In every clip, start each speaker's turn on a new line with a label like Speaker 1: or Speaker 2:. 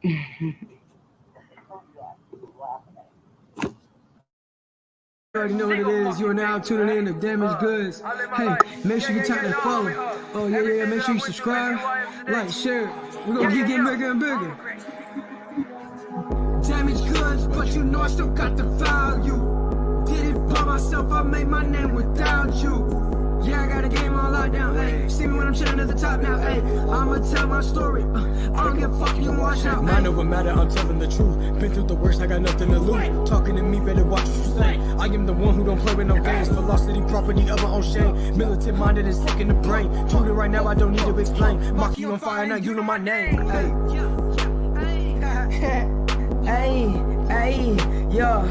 Speaker 1: You already know what it is. You are now tuning in to Damaged Goods. Hey, make sure you tap that follow. Oh, yeah. Make sure you subscribe, like, share. We're going to keep getting bigger and bigger. Damaged Goods, but you know I still got the value. Did it by myself, I made my name without you. Yeah, I got a game on lockdown, ayy. See me when I'm chilling at the top now, ayy. I'ma tell my story. I don't give a fuck, you can watch out. Mind over matter, I'm telling the truth. Been through the worst, I got nothing to lose. Talking to me, better watch what you say. I am the one who don't play with no games. Velocity, property of my own shame. Militant minded and sick in the brain. Truly right now, I don't need to explain. Maki on fire, now you know my name. Hey, yo,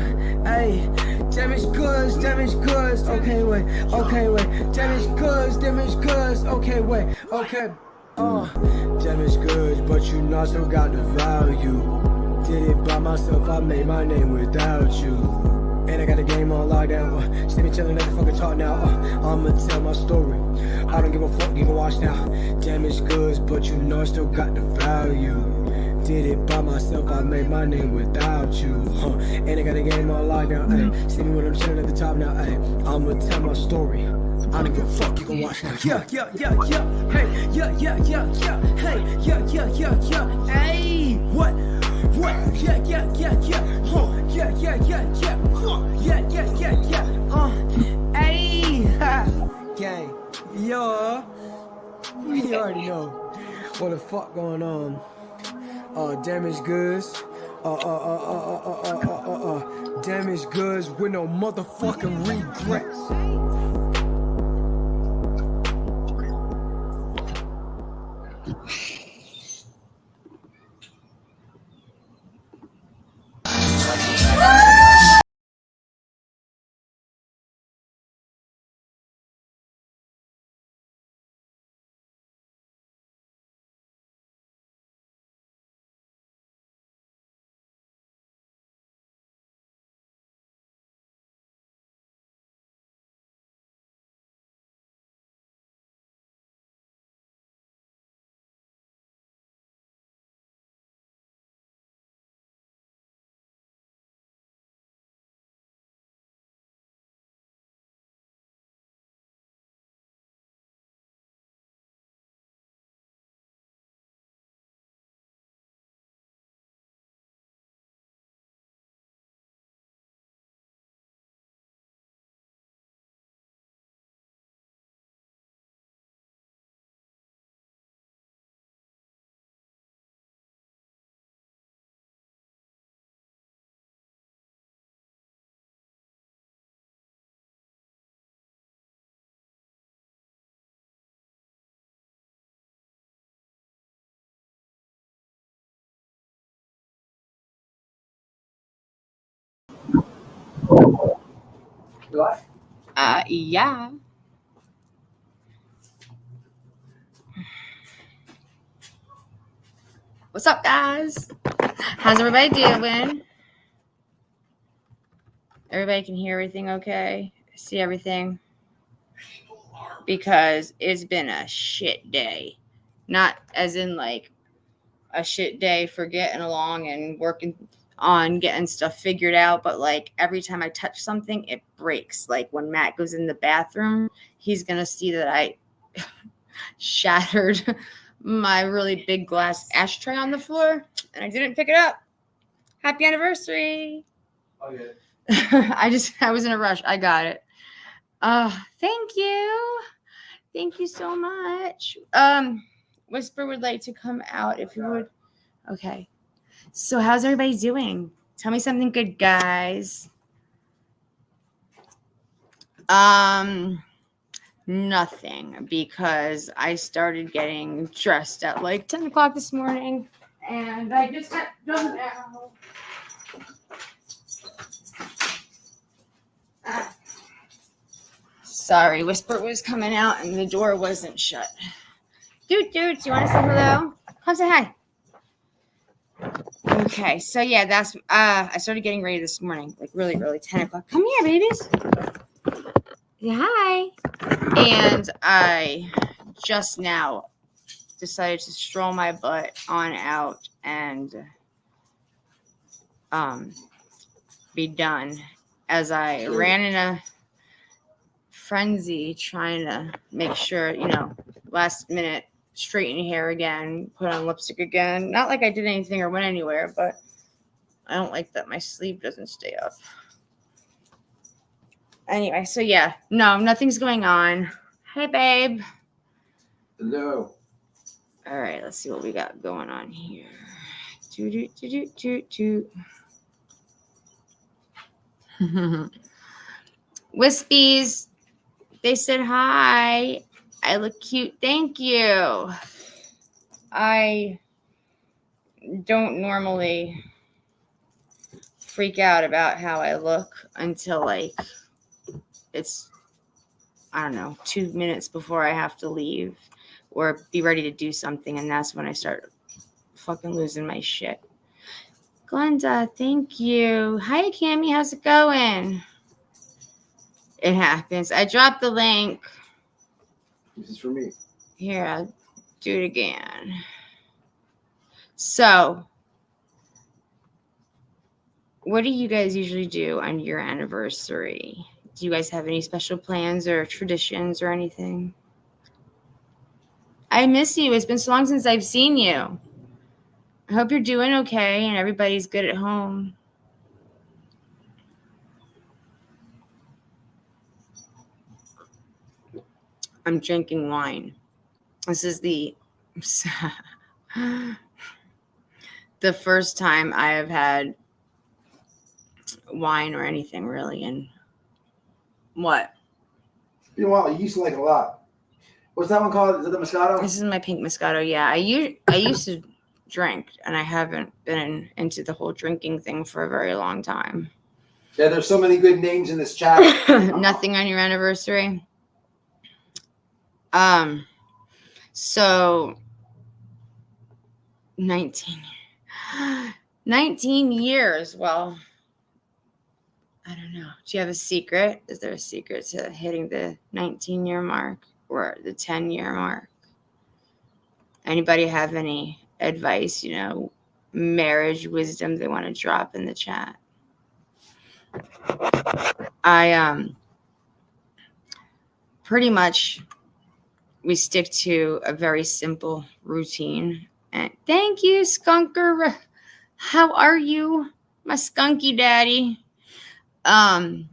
Speaker 1: Damaged goods, okay, wait, damaged goods, okay, wait, okay, damaged goods, but you know I still got the value. Did it by myself, I made my name without you. And I got the game on lockdown, see me chillin' at the fucking talk now, I'ma tell my story. I don't give a fuck, you can watch now. Damaged goods, but you know I still got the value. Did it by myself, I made my name without you, And I got a game on lockdown, ayy. See me when I'm chilling at the top now, ayy. I'ma tell my story. I don't give a fuck, you can watch now. Yeah, hey, hey, what, yeah, hey, gang, yo, you already know what the fuck going on. Damaged goods, damaged goods with no motherfucking regrets.
Speaker 2: Yeah. What's up, guys? How's everybody doing? Everybody can hear everything okay? See everything? Because it's been a shit day. Not as in like a shit day for getting along and working on getting stuff figured out, but like every time I touch something, it breaks. Like when Matt goes in the bathroom, he's gonna see that I shattered my really big glass ashtray on the floor and I didn't pick it up. Happy anniversary.
Speaker 1: Oh, yeah.
Speaker 2: I was in a rush. I got it. Thank you. Thank you so much. Whisper would like to come out if you would. Okay. So how's everybody doing? Tell me something good, guys. Nothing, because I started getting dressed at like 10 o'clock this morning and I just got done now. Sorry, Whisper was coming out and the door wasn't shut. Dude, do you want to say hello? Come say hi. Okay, so yeah, that's I started getting ready this morning, like really early, 10 o'clock. Come here, babies. Yeah, hi. And I just now decided to stroll my butt on out and be done, as I ran in a frenzy trying to make sure, last minute straighten your hair again, put on lipstick again. Not like I did anything or went anywhere, but I don't like that my sleeve doesn't stay up. Anyway, so yeah, no, nothing's going on. Hey, babe.
Speaker 3: Hello.
Speaker 2: All right, let's see what we got going on here. Wispies, they said hi. I look cute. Thank you. I don't normally freak out about how I look until it's, I don't know, 2 minutes before I have to leave or be ready to do something. And that's when I start fucking losing my shit. Glenda, thank you. Hi, Cammie. How's it going? It happens. I dropped the link.
Speaker 3: This is for me.
Speaker 2: Here, I'll do it again. So, what do you guys usually do on your anniversary? Do you guys have any special plans or traditions or anything? I miss you. It's been so long since I've seen you. I hope you're doing okay and everybody's good at home. I'm drinking wine. This is the first time I have had wine or anything really. And what?
Speaker 3: It's been a while. You used to like it a lot. What's that one called? Is it the Moscato?
Speaker 2: This is my pink Moscato. Yeah, I used to drink, and I haven't been into the whole drinking thing for a very long time.
Speaker 3: Yeah, there's so many good names in this chat.
Speaker 2: Nothing on your anniversary? So 19 years. Well, I don't know. Do you have a secret? Is there a secret to hitting the 19-year mark or the 10-year mark? Anybody have any advice, marriage wisdom they want to drop in the chat? I pretty much we stick to a very simple routine. And thank you, Skunker. How are you, my skunky daddy? I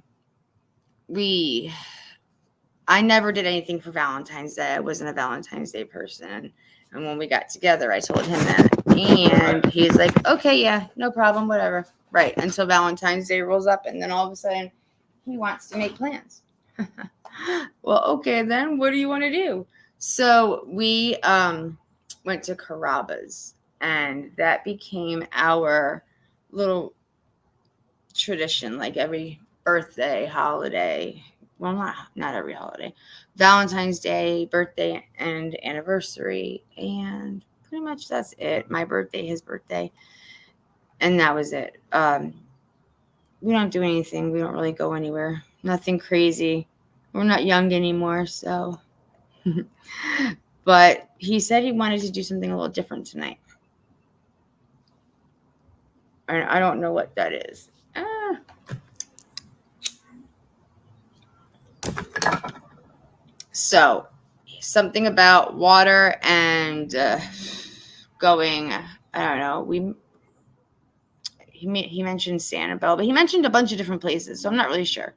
Speaker 2: never did anything for Valentine's Day. I wasn't a Valentine's Day person. And when we got together, I told him that. And he's like, okay, yeah, no problem, whatever. Right, until Valentine's Day rolls up. And then all of a sudden, he wants to make plans. Well, okay, then what do you want to do? So we went to Carrabba's. And that became our little tradition, like every birthday, holiday. Well, not every holiday. Valentine's Day, birthday, and anniversary. And pretty much that's it. My birthday, his birthday. And that was it. We don't do anything. We don't really go anywhere. Nothing crazy. We're not young anymore, so. But he said he wanted to do something a little different tonight. And I don't know what that is. So, something about water and going, I don't know. He mentioned Sanibel, but he mentioned a bunch of different places, so I'm not really sure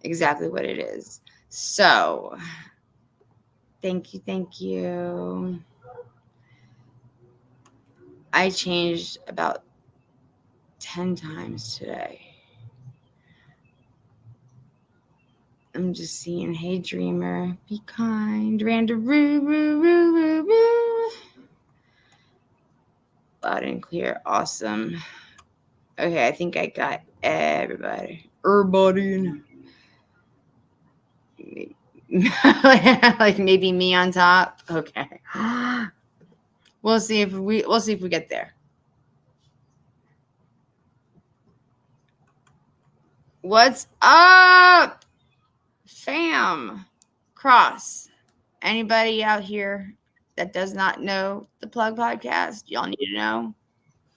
Speaker 2: exactly what it is. So, thank you. I changed about 10 times today. I'm just seeing, hey, dreamer, be kind, Randaroo. Loud and clear, awesome. Okay, I think I got everybody. Like maybe me on top. Okay. We'll see if we get there. What's up, fam? Cross. Anybody out here that does not know the Plug Podcast? Y'all need to know.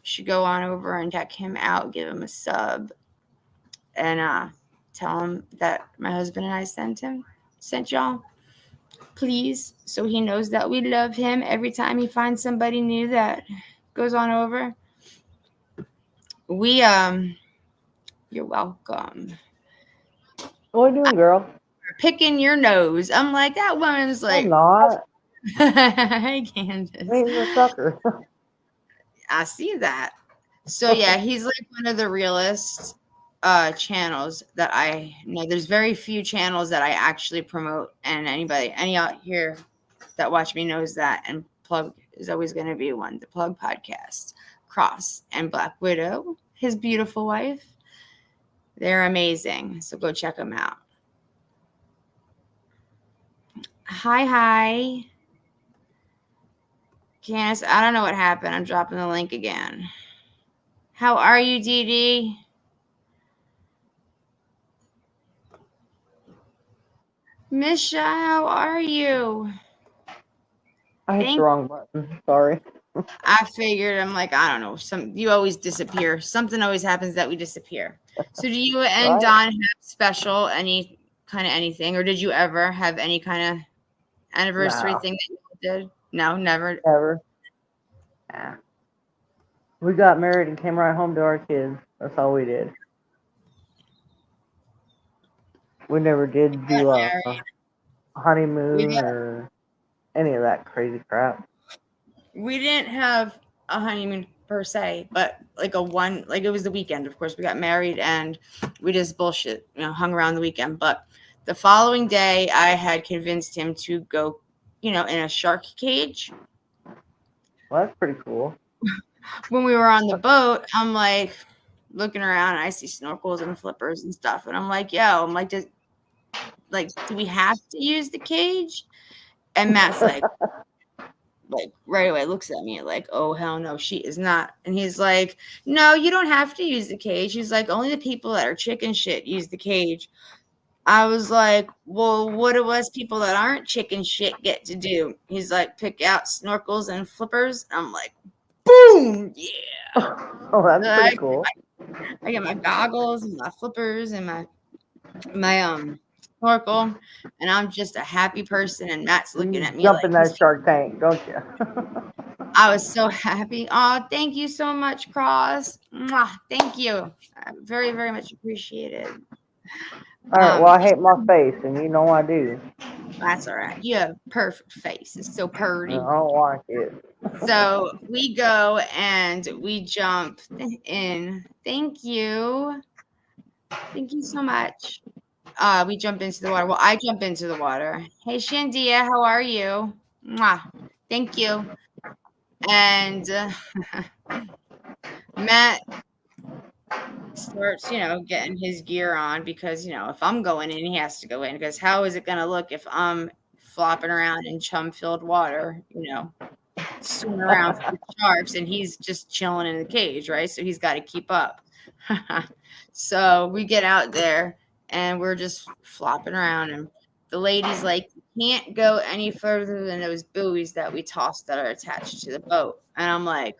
Speaker 2: should go on over and check him out, give him a sub, and tell him that my husband and I sent y'all. Please, so he knows that we love him every time he finds somebody new that goes on over. You're welcome.
Speaker 4: What are you doing, girl?
Speaker 2: Picking your nose. I'm like, that woman's like,
Speaker 4: I'm not.
Speaker 2: hey, Candace.
Speaker 4: He's a sucker.
Speaker 2: I see that. So yeah, he's like one of the realest channels that I know. There's very few channels that I actually promote, and any out here that watch me knows that. And Plug is always going to be one. The Plug Podcast, Cross, and Black Widow, his beautiful wife. They're amazing. So go check them out. Hi. Candace, I don't know what happened. I'm dropping the link again. How are you, Dee Dee? Misha, how are you?
Speaker 4: I hit the wrong button. Sorry.
Speaker 2: I figured, I'm like, I don't know. You always disappear. Something always happens that we disappear. So do you and
Speaker 4: Right.
Speaker 2: Don have special anything? Or did you ever have any kind of anniversary
Speaker 4: No.
Speaker 2: thing that you did? No, never.
Speaker 4: Ever. Yeah. We got married and came right home to our kids. That's all we did. We never did do a honeymoon or any of that crazy crap.
Speaker 2: We didn't have a honeymoon per se, but it was the weekend. Of course, we got married and we just hung around the weekend. But the following day, I had convinced him to go, in a shark cage.
Speaker 4: Well, that's pretty cool.
Speaker 2: When we were on the boat, I'm like looking around and I see snorkels and flippers and stuff. And I'm like, do we have to use the cage? And Matt's like right away looks at me like, oh, hell no, she is not. And he's like, no, you don't have to use the cage. He's like, only the people that are chicken shit use the cage. I was like, well, what do us people that aren't chicken shit get to do? He's like, pick out snorkels and flippers. I'm like, boom, yeah.
Speaker 4: Oh, that's pretty cool.
Speaker 2: I get my goggles and my flippers and my snorkel, and I'm just a happy person. And Matt's looking at me.
Speaker 4: Jump in that shark tank, don't you?
Speaker 2: I was so happy. Oh, thank you so much, Cross. Mwah, thank you. Very, very much appreciated.
Speaker 4: All right. Well, I hate my face, and you know I do.
Speaker 2: That's all right. You have a perfect face. It's so pretty.
Speaker 4: I don't like it.
Speaker 2: So we go and we jump in. Thank you. Thank you so much. We jump into the water. Well, I jump into the water. Hey, Shandia, how are you? Mwah. Thank you. And Matt starts, getting his gear on because, if I'm going in, he has to go in because how is it going to look if I'm flopping around in chum-filled water, swimming around for the sharks and he's just chilling in the cage, right? So he's got to keep up. So we get out there and we're just flopping around and the lady's like, you can't go any further than those buoys that we tossed that are attached to the boat. And I'm like,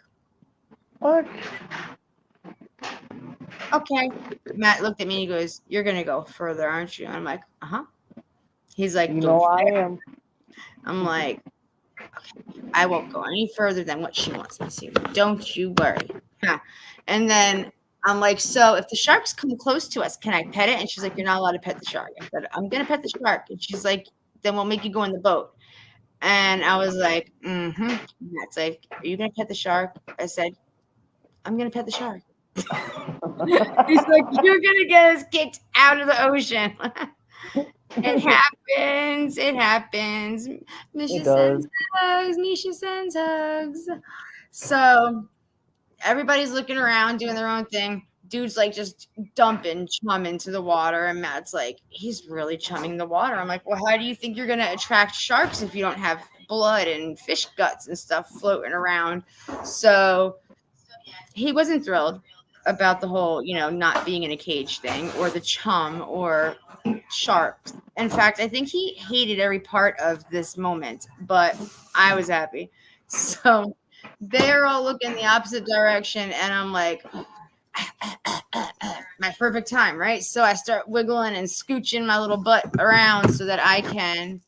Speaker 4: What?
Speaker 2: okay. Matt looked at me and he goes, you're going to go further, aren't you? And I'm like, uh-huh. He's like,
Speaker 4: You know I am.
Speaker 2: I'm like, okay, I won't go any further than what she wants me to. Don't you worry. And then I'm like, so if the sharks come close to us, can I pet it? And she's like, you're not allowed to pet the shark. I said, I'm going to pet the shark. And she's like, then we'll make you go in the boat. And I was like, mm-hmm. Matt's like, are you going to pet the shark? I said, I'm going to pet the shark. He's like, you're going to get us kicked out of the ocean. It happens. It happens. Misha sends hugs. Misha sends hugs. So everybody's looking around, doing their own thing. Dude's like just dumping chum into the water. And Matt's like, he's really chumming the water. I'm like, well, how do you think you're going to attract sharks if you don't have blood and fish guts and stuff floating around? So he wasn't thrilled about the whole, not being in a cage thing or the chum or sharks. In fact, I think he hated every part of this moment, but I was happy. So they're all looking the opposite direction, and I'm like, my perfect time, right? So I start wiggling and scooching my little butt around so that I can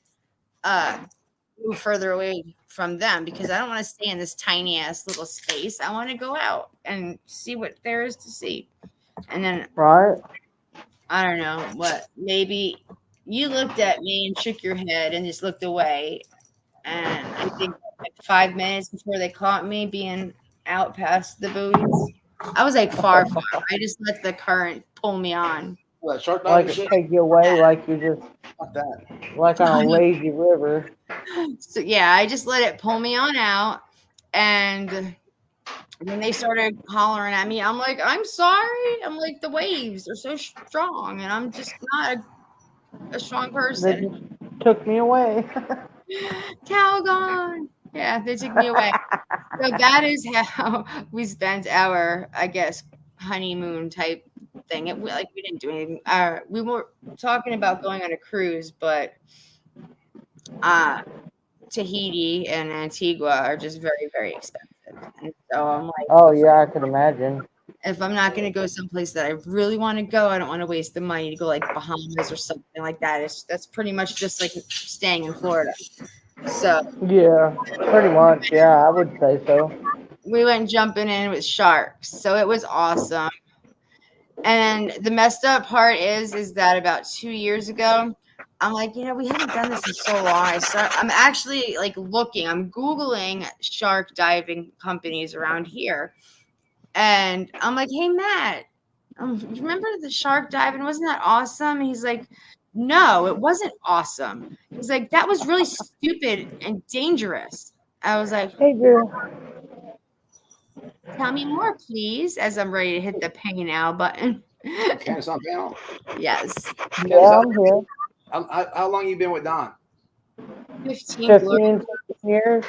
Speaker 2: move further away from them, because I don't want to stay in this tiny ass little space. I want to go out and see what there is to see. And then
Speaker 4: Right?
Speaker 2: I don't know what, maybe you looked at me and shook your head and just looked away. And I think like 5 minutes before they caught me being out past the buoys, I was like far. I just let the current pull me on.
Speaker 3: What, shark
Speaker 4: Like
Speaker 3: diving
Speaker 4: it
Speaker 3: shit?
Speaker 4: take you away, like you're just
Speaker 3: Not that.
Speaker 4: like on a lazy river.
Speaker 2: So yeah, I just let it pull me on out. And when they started hollering at me, I'm like, I'm sorry. I'm like, the waves are so strong, and I'm just not a strong
Speaker 4: They
Speaker 2: person.
Speaker 4: just took me away.
Speaker 2: Calgon. Yeah, they took me away. So that is how we spent our, I guess, honeymoon type thing. We didn't do anything. We were talking about going on a cruise, but Tahiti and Antigua are just very, very expensive. And so I'm like,
Speaker 4: Oh yeah, I could imagine.
Speaker 2: if I'm not going to go someplace that I really want to go, I don't want to waste the money to go like Bahamas or something like that. That's pretty much just like staying in Florida. So
Speaker 4: Yeah, pretty much. Yeah, I would say so.
Speaker 2: we went jumping in with sharks. So it was awesome. And the messed up part is that about 2 years ago, I'm like, we haven't done this in so long. I'm actually like I'm Googling shark diving companies around here. And I'm like, hey, Matt, remember the shark diving? Wasn't that awesome? And he's like, no, it wasn't awesome. He's like, that was really stupid and dangerous. I was like,
Speaker 4: Hey, girl.
Speaker 2: tell me more, please, as I'm ready to hit the pay now button.
Speaker 3: Candace on panel.
Speaker 2: Yes.
Speaker 4: Yeah, I'm here.
Speaker 3: How long you been with Don?
Speaker 2: 15
Speaker 4: 15 years.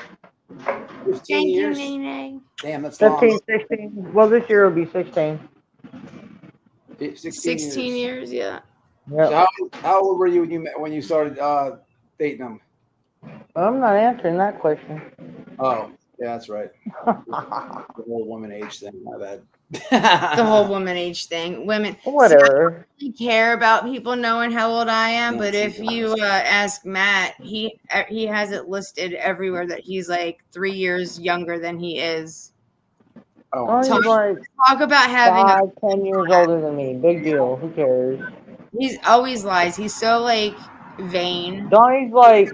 Speaker 3: 15
Speaker 2: Thank
Speaker 3: years?
Speaker 2: you, Nene.
Speaker 3: Damn, that's
Speaker 4: 15,
Speaker 3: long.
Speaker 4: 16. Well, this year will be 16.
Speaker 2: 16 years, yeah.
Speaker 4: Yep.
Speaker 3: So how old were you when you started dating him?
Speaker 4: I'm not answering that question.
Speaker 3: Oh, yeah, that's right. The whole woman age thing. My bad.
Speaker 2: The whole woman age thing. Women.
Speaker 4: Whatever.
Speaker 2: See, I don't really care about people knowing how old I am, but if you ask Matt, he has it listed everywhere that he's like 3 years younger than he is.
Speaker 4: Oh, he's like
Speaker 2: Talk about having
Speaker 4: 10 years older than me. Big deal. Who cares?
Speaker 2: He's always lies. He's so like vain.
Speaker 4: Donnie's like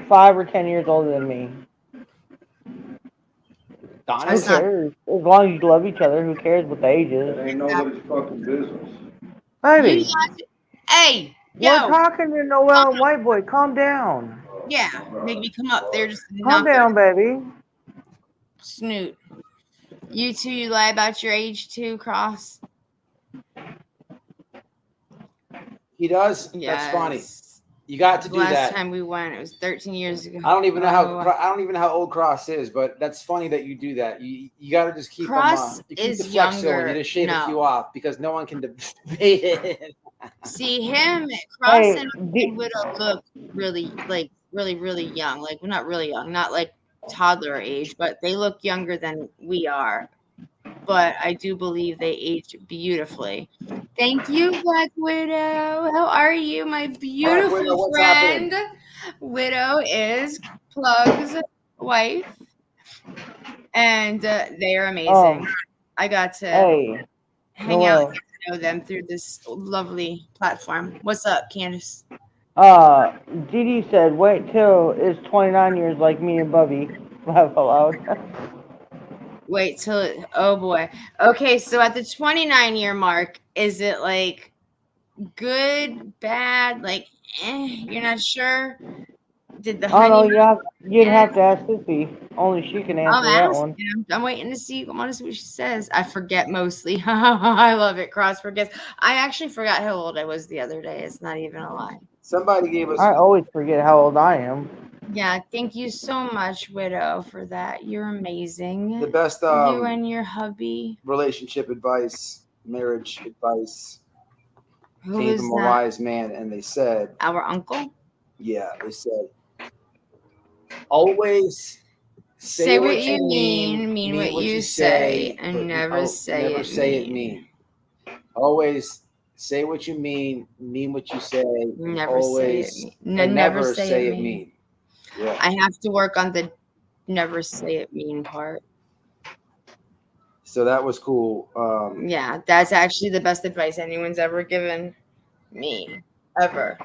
Speaker 4: 5 or 10 years older than me. Who cares? As long as you love each other, who cares what the age is?
Speaker 5: It ain't nobody's fucking business.
Speaker 4: Baby,
Speaker 2: Hey,
Speaker 4: we're
Speaker 2: yo.
Speaker 4: talking to Noel and White Boy. Calm down.
Speaker 2: Yeah, make me come up there. Just
Speaker 4: Calm down, baby.
Speaker 2: Snoot. You two, you lie about your age too, Cross?
Speaker 3: He does?
Speaker 2: Yes.
Speaker 3: That's funny. You got to do that.
Speaker 2: Last time we went, it was 13 years ago.
Speaker 3: I don't even know how old Cross is, but that's funny that you do that. You got to just keep
Speaker 2: Cross
Speaker 3: him you keep
Speaker 2: is
Speaker 3: the flex
Speaker 2: younger.
Speaker 3: going. You just shave
Speaker 2: No.
Speaker 3: a few off because no one can debate it.
Speaker 2: See him, Cross and Widow look really young. Like, well, not really young, not like toddler age, but they look younger than we are. But I do believe they age beautifully. Thank you, Black Widow. How are you, my beautiful
Speaker 3: Widow,
Speaker 2: friend? Widow is Plug's wife, and they are amazing. I got to hang out and get to know them through this lovely platform. What's up, Candace?
Speaker 4: Dee said, wait till it's 29 years like me and Bubby. Laugh aloud.
Speaker 2: Wait till oh boy. Okay, so at the 29-year mark, is it like good, bad, like you're not sure? Did the honeymoon?
Speaker 4: You'd have to ask Sissy. Only she can answer that one.
Speaker 2: I'm waiting to see. I want to see what she says. I forget mostly. I love it. Cross forgets. I actually forgot how old I was the other day. It's not even a lie.
Speaker 3: Somebody gave us.
Speaker 4: I always forget how old I am.
Speaker 2: Yeah, thank you so much, Widow, for that. You're amazing.
Speaker 3: The best
Speaker 2: you and your hubby.
Speaker 3: Relationship advice, marriage advice.
Speaker 2: Who
Speaker 3: Gave
Speaker 2: is
Speaker 3: him
Speaker 2: that?
Speaker 3: a wise man, and they said,
Speaker 2: our uncle?
Speaker 3: Yeah, they said, always
Speaker 2: Say what you mean what you say, and
Speaker 3: but
Speaker 2: never say
Speaker 3: never
Speaker 2: it
Speaker 3: say it
Speaker 2: mean.
Speaker 3: mean. Always say what you mean what you say, and
Speaker 2: Never say it
Speaker 3: always
Speaker 2: mean.
Speaker 3: and
Speaker 2: Never
Speaker 3: never
Speaker 2: say
Speaker 3: say
Speaker 2: it
Speaker 3: it
Speaker 2: mean.
Speaker 3: mean. Yeah.
Speaker 2: I have to work on the never say it mean part.
Speaker 3: So that was cool.
Speaker 2: Yeah, that's actually the best advice anyone's ever given me, ever.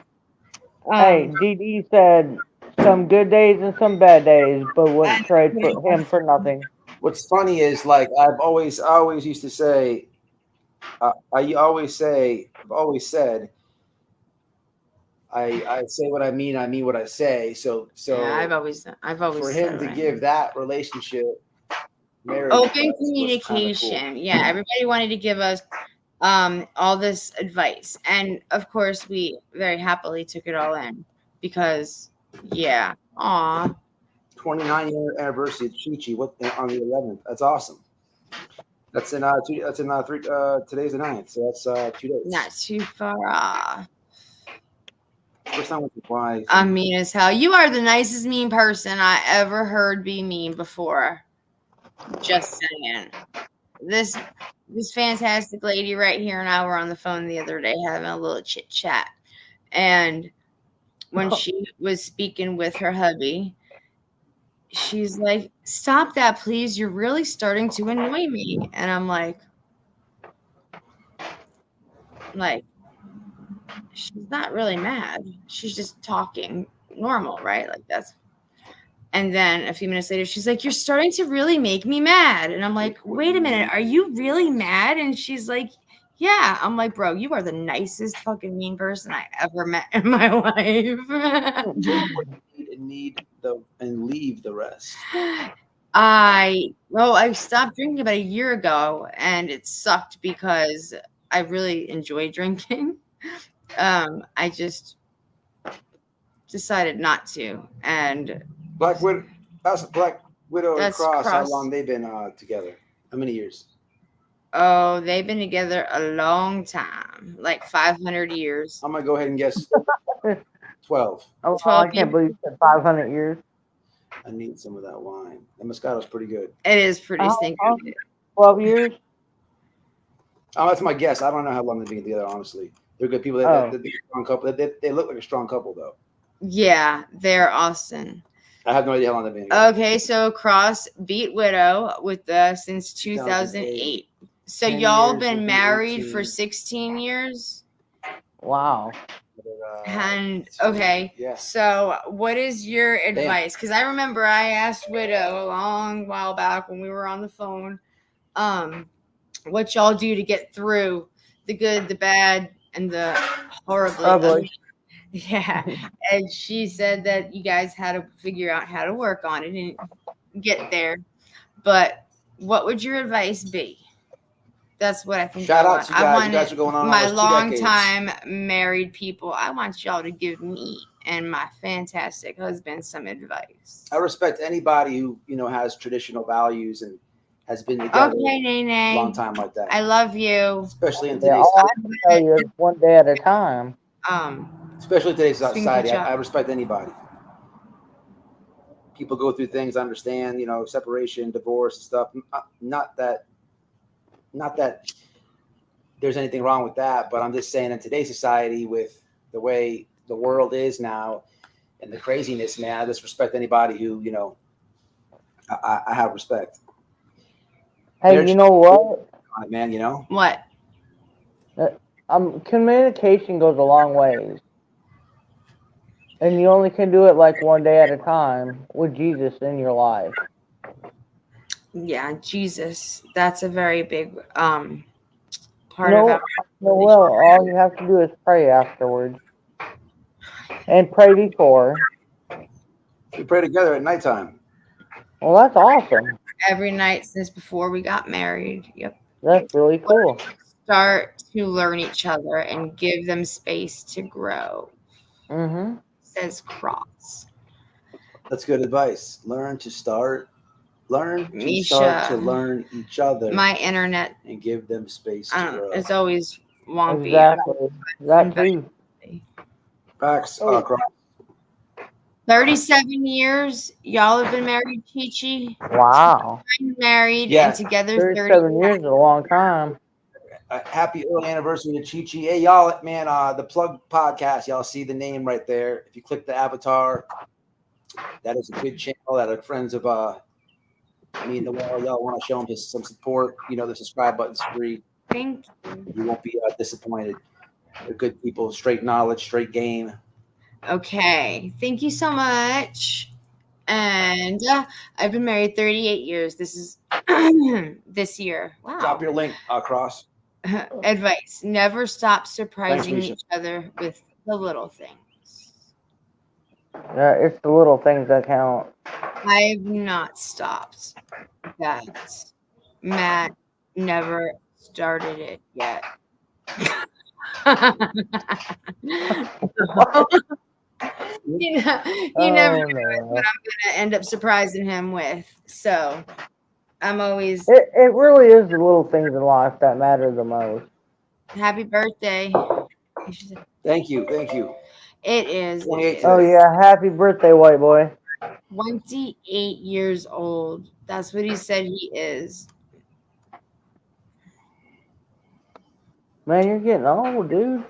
Speaker 4: Hey, DD said some good days and some bad days, but wouldn't trade for him for nothing.
Speaker 3: What's funny is like I always used to say, I've always said, I say what I mean what I say. So
Speaker 2: Yeah, I've always
Speaker 3: for
Speaker 2: said
Speaker 3: him to
Speaker 2: what I
Speaker 3: give
Speaker 2: mean.
Speaker 3: that relationship marriage
Speaker 2: Open
Speaker 3: advice was kinda
Speaker 2: communication. Yeah, everybody wanted to give us all this advice, and of course we very happily took it all in because yeah, aw,
Speaker 3: 29-year anniversary of Chi-Chi on the 11th. That's awesome. That's in today's the 9th, so that's 2 days.
Speaker 2: not too far off.
Speaker 3: First time with your wife.
Speaker 2: I'm mean as hell. You are the nicest mean person I ever heard be mean before. Just saying. This fantastic lady right here and I were on the phone the other day having a little chit chat. And when she was speaking with her hubby, she's like, "Stop that, please. You're really starting to annoy me." And I'm like, she's not really mad. She's just talking normal, right? Like that's. And then a few minutes later, she's like, "You're starting to really make me mad." And I'm like, "Wait a minute. Are you really mad?" And she's like, "Yeah." I'm like, "Bro, you are the nicest fucking mean person I ever met in my life."
Speaker 3: and leave the rest.
Speaker 2: I stopped drinking about a year ago, and it sucked because I really enjoy drinking. I just decided not to, and
Speaker 3: Black Widow and
Speaker 2: That's
Speaker 3: Cross. How
Speaker 2: Cross.
Speaker 3: long they been together? How many years?
Speaker 2: oh, they've been together a long time, like 500 years.
Speaker 3: I'm gonna go ahead and guess 12.
Speaker 4: Oh,
Speaker 2: 12
Speaker 4: I can't believe you said 500 years.
Speaker 3: I need some of that wine. The Moscato's pretty good.
Speaker 2: It is pretty stinking.
Speaker 4: 12 years?
Speaker 3: Oh, that's my guess. I don't know how long they've been together. Honestly, they're good people.
Speaker 4: Oh.
Speaker 3: They're a strong couple. They look like a strong couple, though.
Speaker 2: Yeah, they're awesome.
Speaker 3: I have no idea how long they've been together.
Speaker 2: Okay, so Cross beat Widow with since 2008. So
Speaker 3: 10
Speaker 2: y'all
Speaker 3: years,
Speaker 2: been
Speaker 3: it'll be
Speaker 2: married
Speaker 3: 18.
Speaker 2: for 16 years?
Speaker 4: Wow.
Speaker 2: And okay,
Speaker 3: Yeah.
Speaker 2: so what is your advice? Because I remember I asked Widow a long while back when we were on the phone, what y'all do to get through the good, the bad, and the horribly
Speaker 4: Ugly.
Speaker 2: Yeah, and she said that you guys had to figure out how to work on it and get there. But what would your advice be? That's what I think.
Speaker 3: Shout out to you guys.
Speaker 2: I want
Speaker 3: You guys are going on
Speaker 2: my
Speaker 3: almost 2
Speaker 2: long
Speaker 3: decades.
Speaker 2: time married people. I want y'all to give me and my fantastic husband some advice.
Speaker 3: I respect anybody who has traditional values and has been together
Speaker 2: Okay,
Speaker 3: a
Speaker 2: Nene.
Speaker 3: long time like that.
Speaker 2: I love you.
Speaker 3: Especially in
Speaker 4: Yeah,
Speaker 3: today's
Speaker 4: all I can tell you is one day at a time.
Speaker 3: society. I respect anybody. People go through things. I understand, separation, divorce, and stuff. Not that there's anything wrong with that, but I'm just saying in today's society, with the way the world is now and the craziness, man, I just respect anybody who, I have respect.
Speaker 4: Hey, you know what?
Speaker 3: Man,
Speaker 2: What?
Speaker 4: Communication goes a long ways. And you only can do it like one day at a time with Jesus in your life.
Speaker 2: Yeah, Jesus. That's a very big part
Speaker 4: No,
Speaker 2: of our
Speaker 4: no, well, all you have to do is pray afterwards. And pray before.
Speaker 3: we pray together at nighttime.
Speaker 4: Well, that's awesome.
Speaker 2: every night since before we got married. Yep.
Speaker 4: That's really cool.
Speaker 2: Start to learn each other and give them space to grow.
Speaker 4: Mm-hmm.
Speaker 2: Says Cross.
Speaker 3: That's good advice. Learn to start to learn each other.
Speaker 2: My internet.
Speaker 3: And give them space to grow.
Speaker 2: It's always wonky.
Speaker 4: Exactly. That too.
Speaker 3: Facts.
Speaker 2: But 37 years. Y'all have been married, Chi-Chi.
Speaker 4: Wow.
Speaker 2: Married
Speaker 3: Yeah.
Speaker 2: and together
Speaker 4: 37 years is a long time.
Speaker 3: Happy early anniversary to Chi Chi. Hey, y'all, man, the Plug Podcast, y'all see the name right there. If you click the avatar, that is a good channel that are friends of me and Noel. Y'all want to show them some support. You know, the subscribe button's free.
Speaker 2: Thank you.
Speaker 3: You won't be disappointed. They're good people, straight knowledge, straight game.
Speaker 2: Okay. Thank you so much. And I've been married 38 years. This is this year. Wow.
Speaker 3: Drop your link across.
Speaker 2: Advice: never stop surprising
Speaker 3: Misha.
Speaker 2: each other with the little things.
Speaker 4: Yeah, it's the little things that count.
Speaker 2: I've not stopped that. Matt never started it yet. you never know what I'm gonna end up surprising him with. So I'm always
Speaker 4: It really is the little things in life that matter the most.
Speaker 2: happy birthday.
Speaker 3: Thank you. Thank you.
Speaker 2: It is
Speaker 3: 28
Speaker 4: Oh yeah, happy birthday, white boy.
Speaker 2: 28 years old. That's what he said he is.
Speaker 4: Man, you're getting old, dude.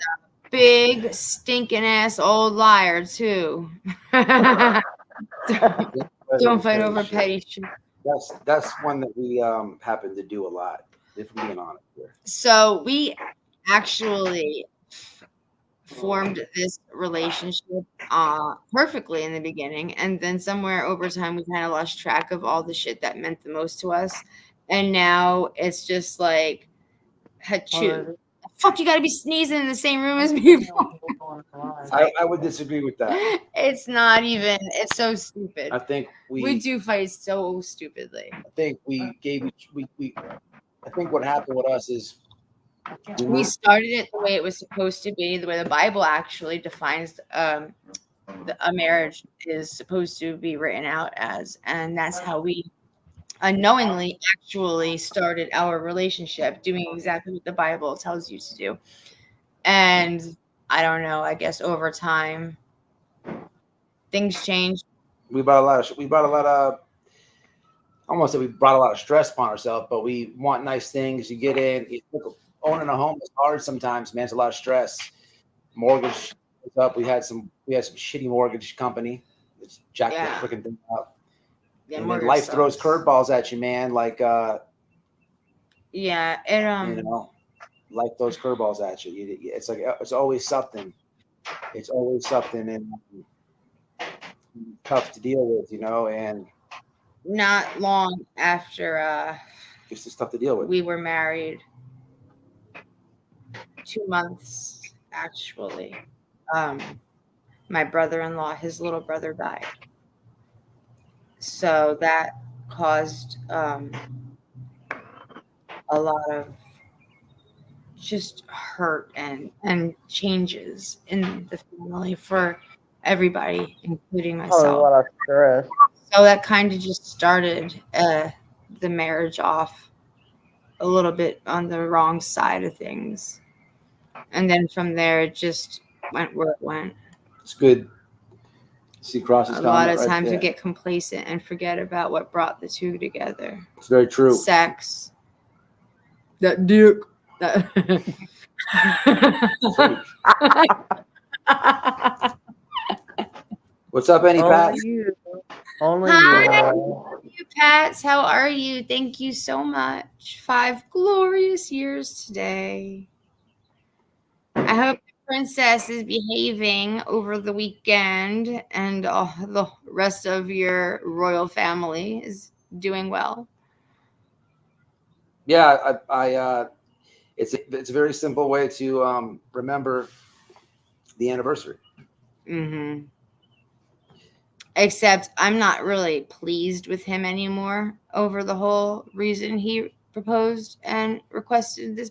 Speaker 2: Big stinking ass old liar too. Don't fight over petty shit.
Speaker 3: That's one that we happen to do a lot, if I'm being honest here.
Speaker 2: So we actually formed this relationship perfectly in the beginning, and then somewhere over time we kind of lost track of all the shit that meant the most to us, and now it's just like achoo. Fuck, you gotta be sneezing in the same room as me.
Speaker 3: I would disagree with that.
Speaker 2: It's not even. It's so stupid.
Speaker 3: I think
Speaker 2: We do fight so stupidly.
Speaker 3: I think we gave we I think what happened with us is
Speaker 2: We started it the way it was supposed to be, the way the Bible actually defines a marriage is supposed to be written out as, and that's how we unknowingly actually started our relationship, doing exactly what the Bible tells you to do. And I don't know, I guess over time things changed.
Speaker 3: we brought a lot of almost we brought a lot of stress upon ourselves, but we want nice things. You get in, owning a home is hard sometimes, man. It's a lot of stress. Mortgage is up. We had some shitty mortgage company. It's jacked the freaking thing up.
Speaker 2: Yeah,
Speaker 3: and then life throws curveballs at you, man. Like
Speaker 2: you
Speaker 3: know, life throws curveballs at you. It's like it's always something. It's always something, and tough to deal with, you know. And
Speaker 2: not long after
Speaker 3: it's just tough to deal with.
Speaker 2: We were married 2 months actually. My brother-in-law, his little brother died. So that caused a lot of just hurt and changes in the family for everybody, including myself.
Speaker 4: A lot of stress.
Speaker 2: So that kind of just started the marriage off a little bit on the wrong side of things. And then from there, it just went where it went.
Speaker 3: It's good. See Cross's
Speaker 2: a lot of times we get complacent and forget about what brought the two together.
Speaker 3: It's very true.
Speaker 2: Sex. That dick.
Speaker 3: What's up, Annie Pat?
Speaker 4: Only
Speaker 2: Hi,
Speaker 4: you.
Speaker 2: Pats. How are you? Thank you so much. 5 glorious years today. I hope the princess is behaving over the weekend and the rest of your royal family is doing well.
Speaker 3: Yeah, it's a very simple way to remember the anniversary.
Speaker 2: Mm-hmm. Except I'm not really pleased with him anymore over the whole reason he proposed and requested this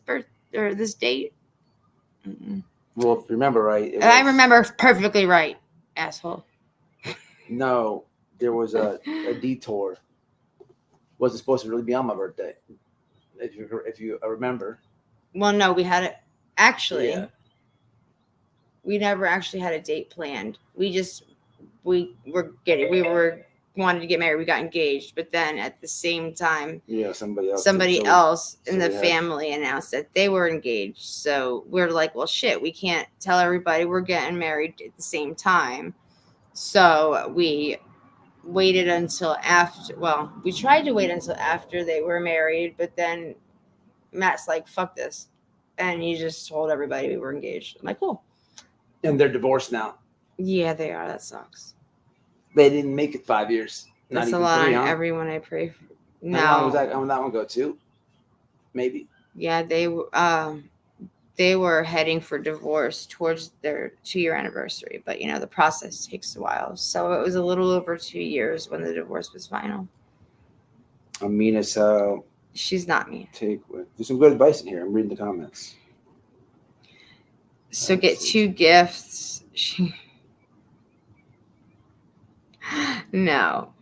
Speaker 2: this date. Mm-mm.
Speaker 3: Well, if you remember right,
Speaker 2: I remember perfectly right, asshole.
Speaker 3: No, there was a detour. Wasn't supposed to really be on my birthday, if you remember.
Speaker 2: Well, no, we had it actually.
Speaker 3: Yeah.
Speaker 2: We never actually had a date planned. We just we were wanted to get married. We got engaged, but then at the same time,
Speaker 3: Yeah, somebody else.
Speaker 2: somebody else in the
Speaker 3: so yeah.
Speaker 2: family announced that they were engaged. So we're like, well, shit, we can't tell everybody we're getting married at the same time. So we waited until after. Well, we tried to wait until after they were married, but then Matt's like, fuck this. And he just told everybody we were engaged. I'm like, cool.
Speaker 3: And they're divorced now.
Speaker 2: Yeah, they are. That sucks.
Speaker 3: They didn't make it 5 years. Not
Speaker 2: That's a
Speaker 3: even
Speaker 2: lot
Speaker 3: 3,
Speaker 2: on
Speaker 3: huh?
Speaker 2: everyone I pray for.
Speaker 3: How long was
Speaker 2: No.
Speaker 3: that? How long that one go? 2? Maybe.
Speaker 2: Yeah, they were heading for divorce towards their 2-year anniversary, but the process takes a while. So it was a little over 2 years when the divorce was final.
Speaker 3: Amina, so
Speaker 2: She's not mean.
Speaker 3: there's some good advice in here. I'm reading the comments.
Speaker 2: So get 2 gifts. No.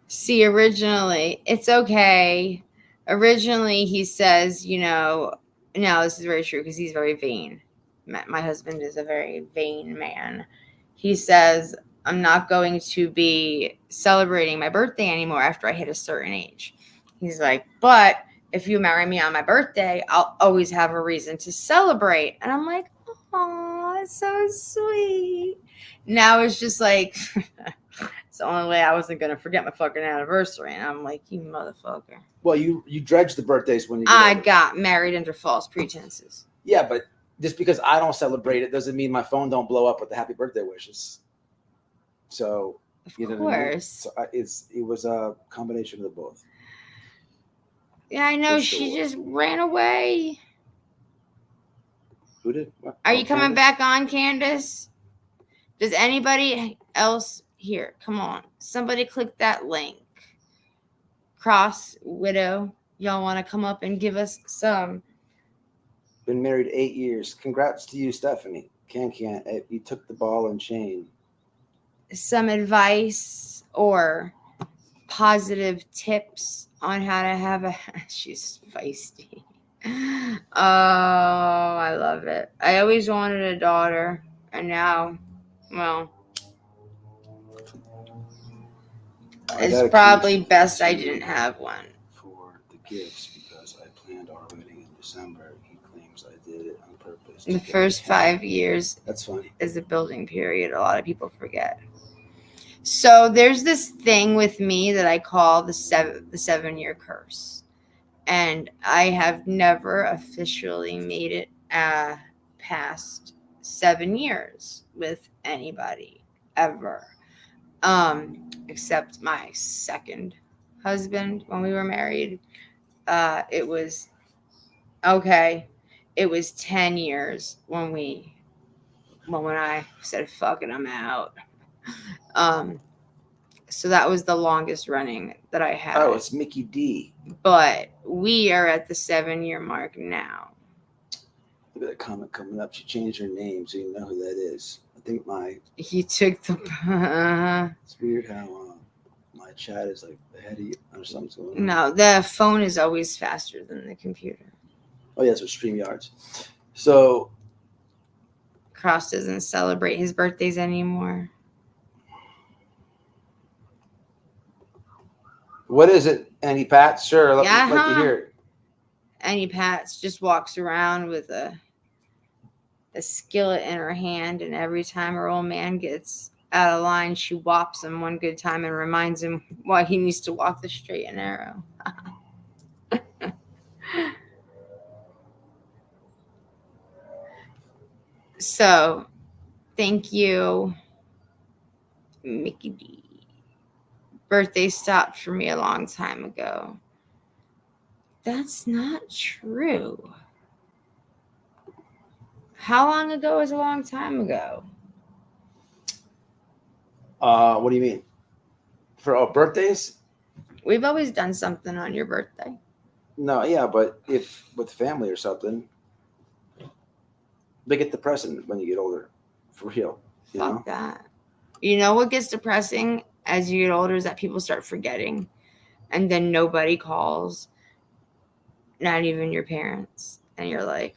Speaker 2: See, originally, it's okay. Originally, he says, no, this is very true because he's very vain. My husband is a very vain man. He says, I'm not going to be celebrating my birthday anymore after I hit a certain age. He's like, but if you marry me on my birthday, I'll always have a reason to celebrate. And I'm like, oh, that's so sweet. Now it's just like, it's the only way I wasn't going to forget my fucking anniversary. And I'm like, you motherfucker.
Speaker 3: Well, you dredge the birthdays when you
Speaker 2: I got married under false pretenses.
Speaker 3: Yeah, but just because I don't celebrate it doesn't mean my phone don't blow up with the happy birthday wishes. So,
Speaker 2: Of
Speaker 3: you know what I mean?
Speaker 2: course.
Speaker 3: So it was a combination of the both.
Speaker 2: Yeah, I know.
Speaker 3: For
Speaker 2: She
Speaker 3: sure.
Speaker 2: just ran away.
Speaker 3: Who did? What?
Speaker 2: Are
Speaker 3: Oh,
Speaker 2: you coming
Speaker 3: Candace?
Speaker 2: back on, Candace? Does anybody else here? Come on. Somebody click that link. Cross Widow. Y'all want to come up and give us some?
Speaker 3: Been married 8 years. Congrats to you, Stephanie. Can't. You took the ball and chain.
Speaker 2: Some advice or positive tips on how to have a she's feisty. Oh, I love it. I always wanted a daughter, and now, well,
Speaker 3: I
Speaker 2: it's
Speaker 3: gotta
Speaker 2: probably
Speaker 3: keep
Speaker 2: best I
Speaker 3: you
Speaker 2: didn't have one.
Speaker 3: for the gifts because I planned our wedding in December. He claims I did it on purpose.
Speaker 2: The first 5 years
Speaker 3: That's funny.
Speaker 2: is the building period. A lot of people forget. So there's this thing with me that I call the 7-year curse. And I have never officially made it past 7 years with anybody ever. Except my second husband when we were married. It was okay. It was 10 years when I said, fuck it, I'm out. So that was the longest running that I had.
Speaker 3: Oh, it's Mickey D.
Speaker 2: But we are at the 7-year mark now.
Speaker 3: Look at that comment coming up. She changed her name so you know who that is. I think
Speaker 2: He took the
Speaker 3: it's weird how my chat is like ahead of you or something going on.
Speaker 2: no, the phone is always faster than the computer.
Speaker 3: Oh yeah, it's with StreamYards. So
Speaker 2: Cross doesn't celebrate his birthdays anymore.
Speaker 3: what is it, Annie Pat? Sure, I'd like to hear it.
Speaker 2: Annie Pats just walks around with a skillet in her hand, and every time her old man gets out of line, she whops him one good time and reminds him why he needs to walk the straight and narrow. So, thank you, Mickey D. Birthday stopped for me a long time ago. That's not true. How long ago is a long time ago?
Speaker 3: What do you mean? For birthdays?
Speaker 2: We've always done something on your birthday.
Speaker 3: No, yeah, but if with family or something, they get depressing when you get older, for real. You
Speaker 2: Fuck
Speaker 3: know?
Speaker 2: that. You know what gets depressing as you get older is that people start forgetting, and then nobody calls, not even your parents, and you're like,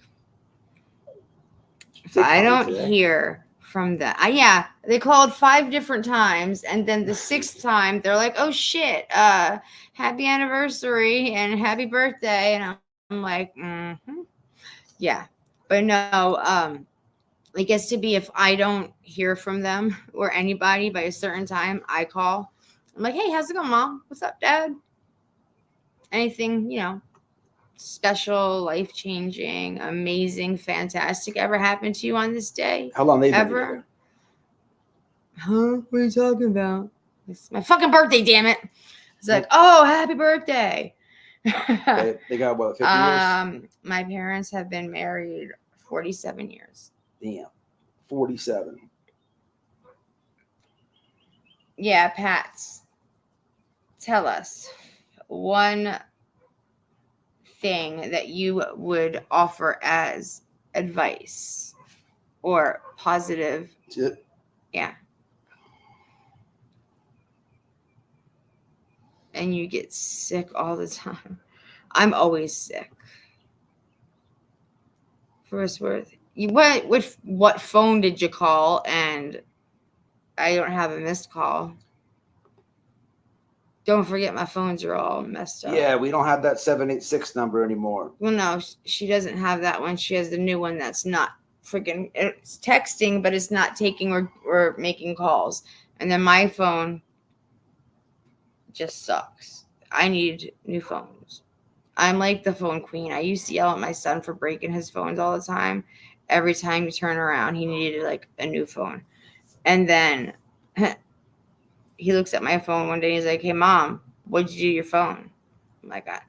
Speaker 2: if
Speaker 3: They
Speaker 2: I
Speaker 3: call
Speaker 2: don't
Speaker 3: today.
Speaker 2: hear from that. Yeah, they called 5 different times, and then the 6th time they're like, "Oh shit, happy anniversary and happy birthday," and I'm like, yeah, but no, it gets to be if I don't hear from them or anybody by a certain time, I call. I'm like, "Hey, how's it going, Mom? What's up, Dad? Anything, special, life-changing, amazing, fantastic ever happened to you on this day?
Speaker 3: How long they been
Speaker 2: Ever?"
Speaker 3: together?
Speaker 2: Huh? What are you talking about? It's my fucking birthday, damn it. It's like, "Oh, happy birthday."
Speaker 3: They got what, 50 years?
Speaker 2: My parents have been married 47 years.
Speaker 3: Damn, 47.
Speaker 2: Yeah, Pats. Tell us one thing that you would offer as advice or positive. Yeah. And you get sick all the time. I'm always sick. For what's worth. What phone did you call? And I don't have a missed call. Don't forget my phones are all messed up.
Speaker 3: Yeah, we don't have that 786 number anymore.
Speaker 2: Well, no, she doesn't have that one. She has the new one that's not freaking, it's texting, but it's not taking or making calls. And then my phone just sucks. I need new phones. I'm like the phone queen. I used to yell at my son for breaking his phones all the time. Every time you turn around, he needed like a new phone. And then he looks at my phone one day and he's like, "Hey, Mom, what'd you do to your phone?" I'm like, I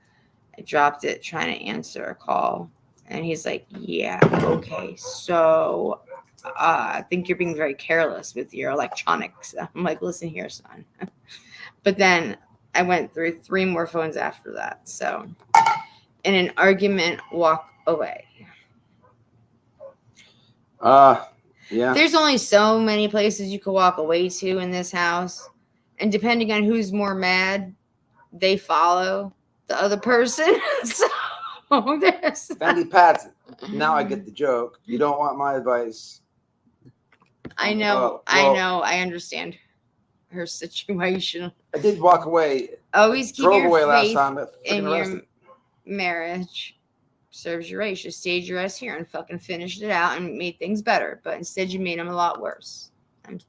Speaker 2: dropped it trying to answer a call. And he's like, "Yeah, okay. So I think you're being very careless with your electronics." I'm like, "Listen here, son." But then I went through 3 more phones after that. So in an argument, walk away.
Speaker 3: Yeah.
Speaker 2: There's only so many places you could walk away to in this house. And depending on who's more mad, they follow the other person. So there's
Speaker 3: Fendi Pats, now I get the joke. You don't want my advice.
Speaker 2: I know, I understand her situation.
Speaker 3: I did walk away.
Speaker 2: Always keep
Speaker 3: Drove
Speaker 2: your
Speaker 3: away last
Speaker 2: faith
Speaker 3: time. Got
Speaker 2: in
Speaker 3: freaking
Speaker 2: your
Speaker 3: arrested.
Speaker 2: marriage. Serves you right. You should stayed your ass here and fucking finished it out and made things better. But instead, you made them a lot worse. I'm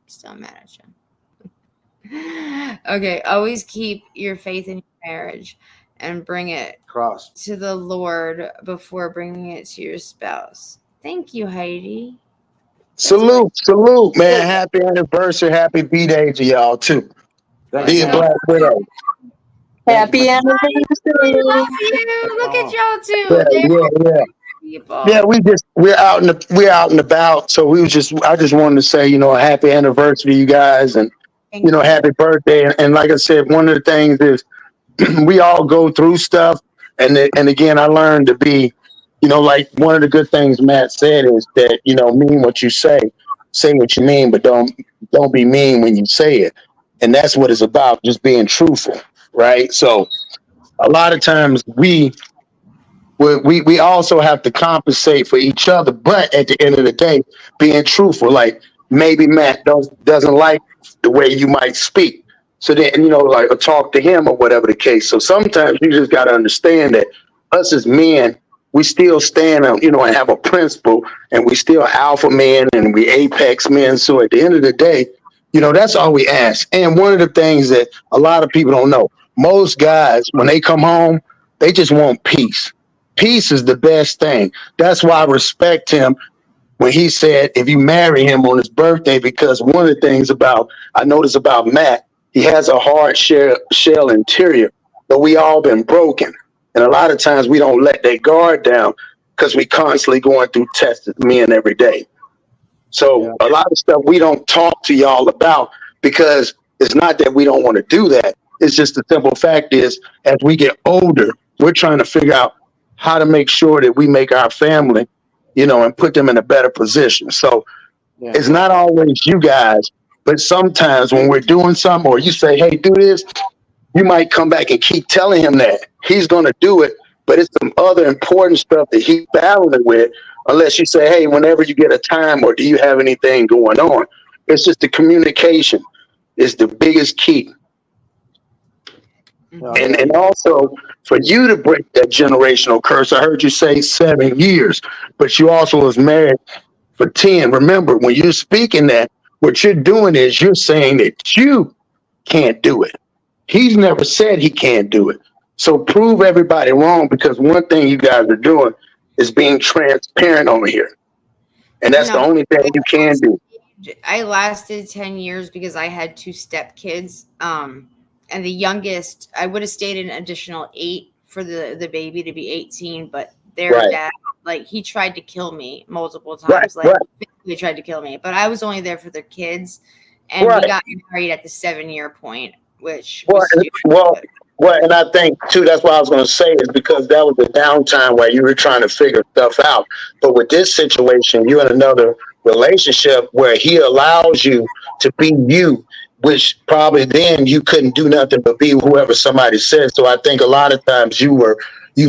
Speaker 2: still mad at you. Okay, always keep your faith in your marriage and bring it
Speaker 3: Cross.
Speaker 2: to the Lord before bringing it to your spouse. Thank you, Heidi.
Speaker 6: Salute, man. Happy anniversary, happy B-Day to y'all, too.
Speaker 3: Thanks,
Speaker 6: Be a
Speaker 3: man.
Speaker 6: Black Widow.
Speaker 7: Happy anniversary.
Speaker 2: We love you. Look at y'all too.
Speaker 6: Yeah.
Speaker 2: People.
Speaker 6: Yeah, we're out and about. So I just wanted to say, a happy anniversary to you guys, and
Speaker 2: Thank you.
Speaker 6: happy birthday. And like I said, one of the things is we all go through stuff, and again, I learned to be, like one of the good things Matt said is that mean what you say what you mean, but don't be mean when you say it, and that's what it's about, just being truthful, right? So a lot of times we also have to compensate for each other, but at the end of the day, being truthful. Like maybe Matt doesn't like the way you might speak, so then or talk to him or whatever the case. So sometimes you just got to understand that us as men, we still stand up, and have a principle, and we still alpha men and we apex men. So at the end of the day, that's all we ask. And one of the things that a lot of people don't know, most guys, when they come home, they just want peace. Peace is the best thing. That's why I respect him when he said if you marry him on his birthday, because one of the things I noticed about Matt, he has a hard shell interior, but we all been broken. And a lot of times we don't let that guard down because we constantly going through tests as men every day. So a lot of stuff we don't talk to y'all about because it's not that we don't want to do that. It's just the simple fact is, as we get older, we're trying to figure out how to make sure that we make our family, and put them in a better position. So it's not always you guys, but sometimes when we're doing something or you say, hey, do this, you might come back and keep telling him that he's going to do it, but it's some other important stuff that he's battling with unless you say, hey, whenever you get a time, or do you have anything going on? It's just the communication is the biggest key. And also for you to break that generational curse, I heard you say 7 years, but you also was married for 10. Remember, when you're speaking that, what you're doing is you're saying that you can't do it. He's never said he can't do it. So prove everybody wrong, because one thing you guys are doing is being transparent over here. And that's the only thing you can do.
Speaker 2: I lasted 10 years because I had 2 stepkids. And the youngest, I would have stayed an additional 8 for the baby to be 18, but their dad, like, he tried to kill me multiple times. He tried to kill me, but I was only there for their kids. And we got married at the 7-year point, which was
Speaker 6: Well, and I think too, that's what I was going to say, is because that was the downtime where you were trying to figure stuff out. But with this situation, you're in another relationship where he allows you to be you, which probably then you couldn't do nothing but be whoever somebody said. So I think a lot of times you've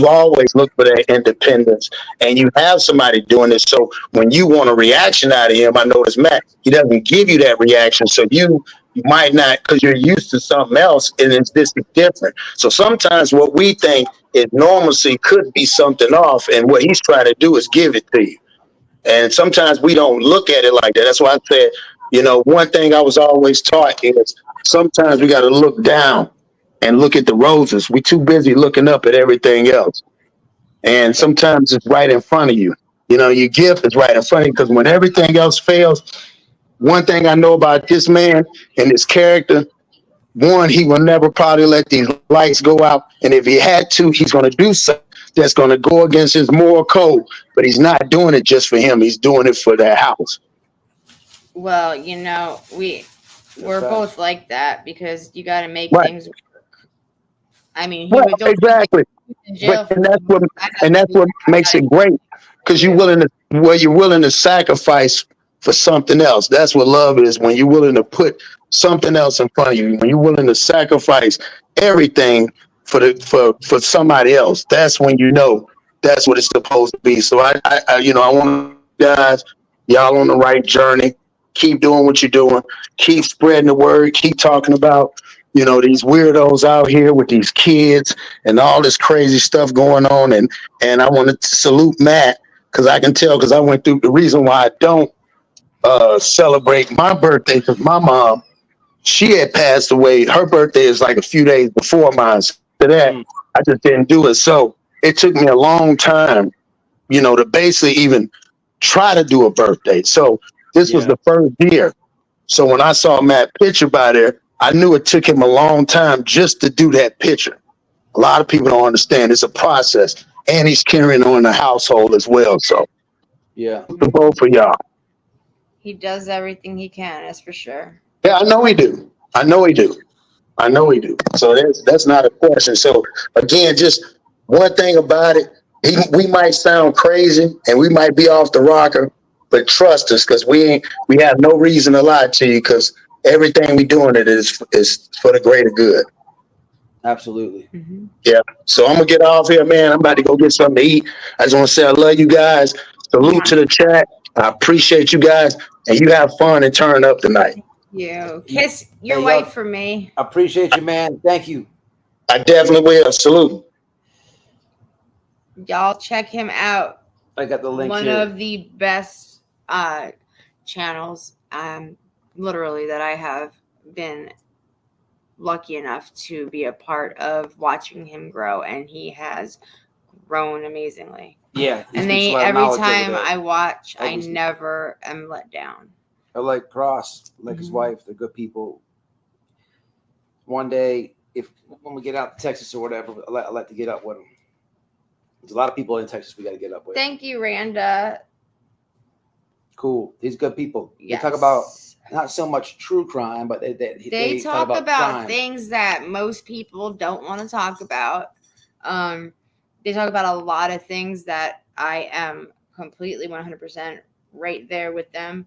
Speaker 6: always looked for that independence, and you have somebody doing this. So when you want a reaction out of him, I notice Matt, he doesn't give you that reaction. So you might not, because you're used to something else, and this is different. So sometimes what we think is normalcy could be something off, and what he's trying to do is give it to you. And sometimes we don't look at it like that. That's why I said, one thing I was always taught is sometimes we got to look down and look at the roses. We're too busy looking up at everything else. And sometimes it's right in front of you. Your gift is right in front of you, because when everything else fails, one thing I know about this man and his character, one, he will never probably let these lights go out. And if he had to, he's going to do something that's going to go against his moral code. But he's not doing it just for him. He's doing it for their house.
Speaker 2: Well, we're both like that, because you got to make things work. I mean,
Speaker 6: exactly. And that's what makes it great, because you're willing to sacrifice for something else. That's what love is, when you're willing to put something else in front of you, when you're willing to sacrifice everything for somebody else. That's when that's what it's supposed to be. So I want you guys, y'all on the right journey. Keep doing what you're doing. Keep spreading the word. Keep talking about, these weirdos out here with these kids and all this crazy stuff going on. And I want to salute Matt, because I can tell, because I went through the reason why I don't celebrate my birthday, because my mom, she had passed away. Her birthday is like a few days before mine. So to that, I just didn't do it. So it took me a long time, to basically even try to do a birthday. So this was the first year. So when I saw Matt picture by there, I knew it took him a long time just to do that picture. A lot of people don't understand. It's a process. And he's carrying on the household as well. So the both of y'all.
Speaker 2: He does everything he can, that's for sure.
Speaker 6: Yeah, I know he do. So that's not a question. So again, just one thing about it, we might sound crazy and we might be off the rocker, but trust us, because we have no reason to lie to you, because everything we doing it is for the greater good.
Speaker 3: Absolutely.
Speaker 2: Mm-hmm.
Speaker 6: Yeah. So I'm gonna get off here, man. I'm about to go get something to eat. I just want to say I love you guys. Salute to the chat. I appreciate you guys, and you have fun and turn up tonight.
Speaker 2: Kiss your wife for me.
Speaker 3: I appreciate you, man. Thank you.
Speaker 6: I definitely will. Salute.
Speaker 2: Y'all check him out.
Speaker 3: I got the link
Speaker 2: One
Speaker 3: here.
Speaker 2: of the best channels, literally, that I have been lucky enough to be a part of watching him grow, and he has grown amazingly.
Speaker 3: Yeah.
Speaker 2: And every time I watch, I never am let down.
Speaker 3: I like Cross, like his wife. They're good people. One day, when we get out to Texas or whatever, I like to get up with them. There's a lot of people in Texas we got to get up with.
Speaker 2: Thank you, Randa.
Speaker 3: Cool. These good people.
Speaker 2: Yes.
Speaker 3: They talk about not so much true crime, but
Speaker 2: they talk about things that most people don't want to talk about. They talk about a lot of things that I am completely 100% right there with them.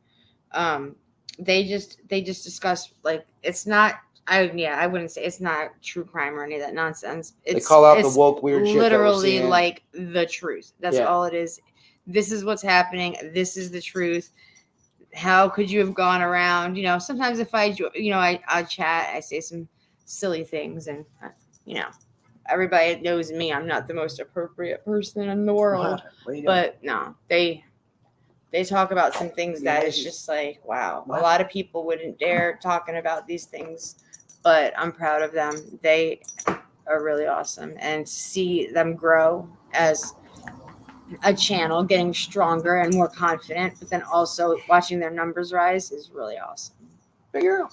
Speaker 2: They just discuss, like, it's not. I wouldn't say it's not true crime or any of that nonsense. They
Speaker 3: call out the woke weird shit.
Speaker 2: Literally like the truth. That's all it is. this is what's happening. This is the truth. How could you have gone around? You know, sometimes if I chat, I say some silly things, and everybody knows me. I'm not the most appropriate person in the world, but no, they talk about some things that is just like, wow. A lot of people wouldn't dare talking about these things, but I'm proud of them. They are really awesome, and to see them grow as a channel, getting stronger and more confident, but then also watching their numbers rise is really awesome.
Speaker 3: Big girl.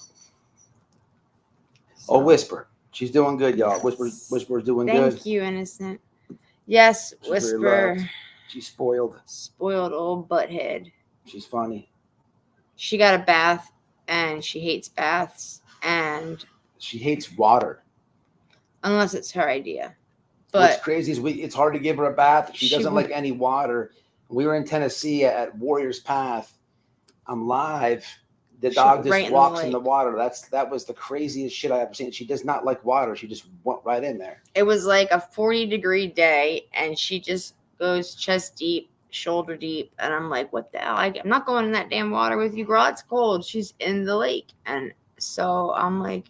Speaker 3: Oh, Whisper. She's doing good, y'all. Whisper's doing good.
Speaker 2: Thank you, Innocent. Yes,
Speaker 3: She's very
Speaker 2: Whisper.
Speaker 3: loved. She's spoiled.
Speaker 2: Spoiled old butthead.
Speaker 3: She's funny.
Speaker 2: She got a bath, and she hates baths, and
Speaker 3: She hates water.
Speaker 2: unless it's her idea.
Speaker 3: What's
Speaker 2: But
Speaker 3: crazy is it's hard to give her a bath. She doesn't
Speaker 2: would-
Speaker 3: like any water. We were in Tennessee at Warriors Path. I'm live. The
Speaker 2: She
Speaker 3: dog
Speaker 2: went
Speaker 3: just
Speaker 2: right in the
Speaker 3: walks in the
Speaker 2: lake.
Speaker 3: water. That was the craziest shit I ever seen. She does not like water. She just went right in there.
Speaker 2: it was like a 40-degree day, and she just goes chest deep, shoulder deep, and I'm like, what the hell? I'm not going in that damn water with you, girl. It's cold. She's in the lake. And so I'm like,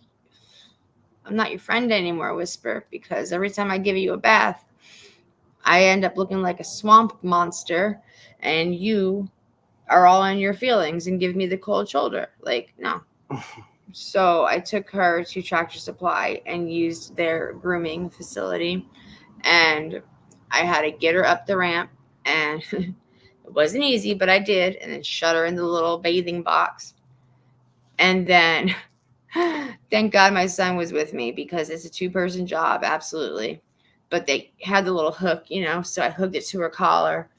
Speaker 2: I'm not your friend anymore, Whisper, because every time I give you a bath, I end up looking like a swamp monster, and you are all in your feelings and give me the cold shoulder. Like, no. So I took her to Tractor Supply and used their grooming facility, and I had to get her up the ramp, and it wasn't easy, but I did, and then shut her in the little bathing box. And then thank God my son was with me, because it's a 2-person job, absolutely. But they had the little hook, so I hooked it to her collar.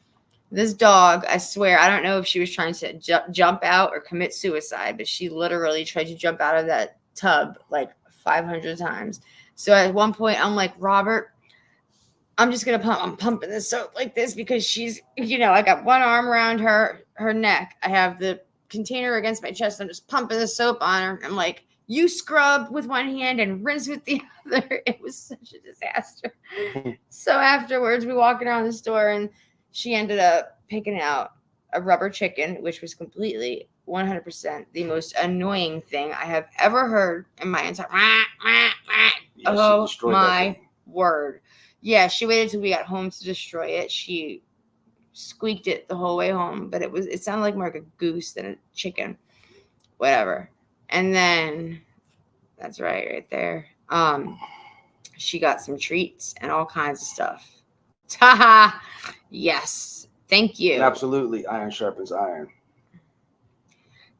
Speaker 2: This dog, I swear, I don't know if she was trying to jump out or commit suicide, but she literally tried to jump out of that tub like 500 times. So at one point, I'm like, Robert, I'm just going to I'm pumping the soap like this, because she's, I got one arm around her neck. I have the container against my chest. I'm just pumping the soap on her. I'm like, you scrub with one hand and rinse with the other. It was such a disaster. So afterwards, we walked around the store, and she ended up picking out a rubber chicken, which was completely 100% the most annoying thing I have ever heard in my entire.
Speaker 3: Yeah, she
Speaker 2: Oh
Speaker 3: destroyed that
Speaker 2: my
Speaker 3: thing.
Speaker 2: word. Yeah, she waited till we got home to destroy it. She squeaked it the whole way home, but it sounded like more like a goose than a chicken. Whatever. And then that's right there. She got some treats and all kinds of stuff. Ta-ha! Yes. Thank you.
Speaker 3: Absolutely. Iron sharpens iron.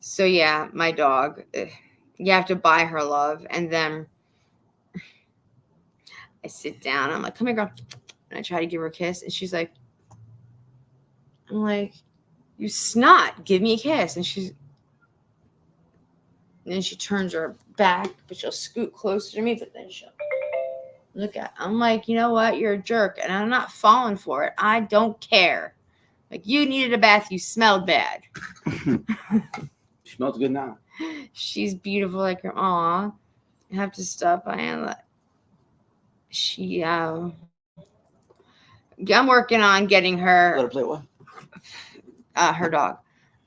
Speaker 2: So yeah, my dog, you have to buy her love. And then I sit down. I'm like, come here, girl. And I try to give her a kiss. And she's like, I'm like, you snot. Give me a kiss. And then she turns her back, but she'll scoot closer to me. But then she'll look at. I'm like, you know what? You're a jerk. And I'm not falling for it. I don't care. Like, you needed a bath. You smelled bad.
Speaker 3: She smells good now.
Speaker 2: She's beautiful like her. Aw. I have to stop. I'm working on getting her.
Speaker 3: Let her play what?
Speaker 2: Her dog.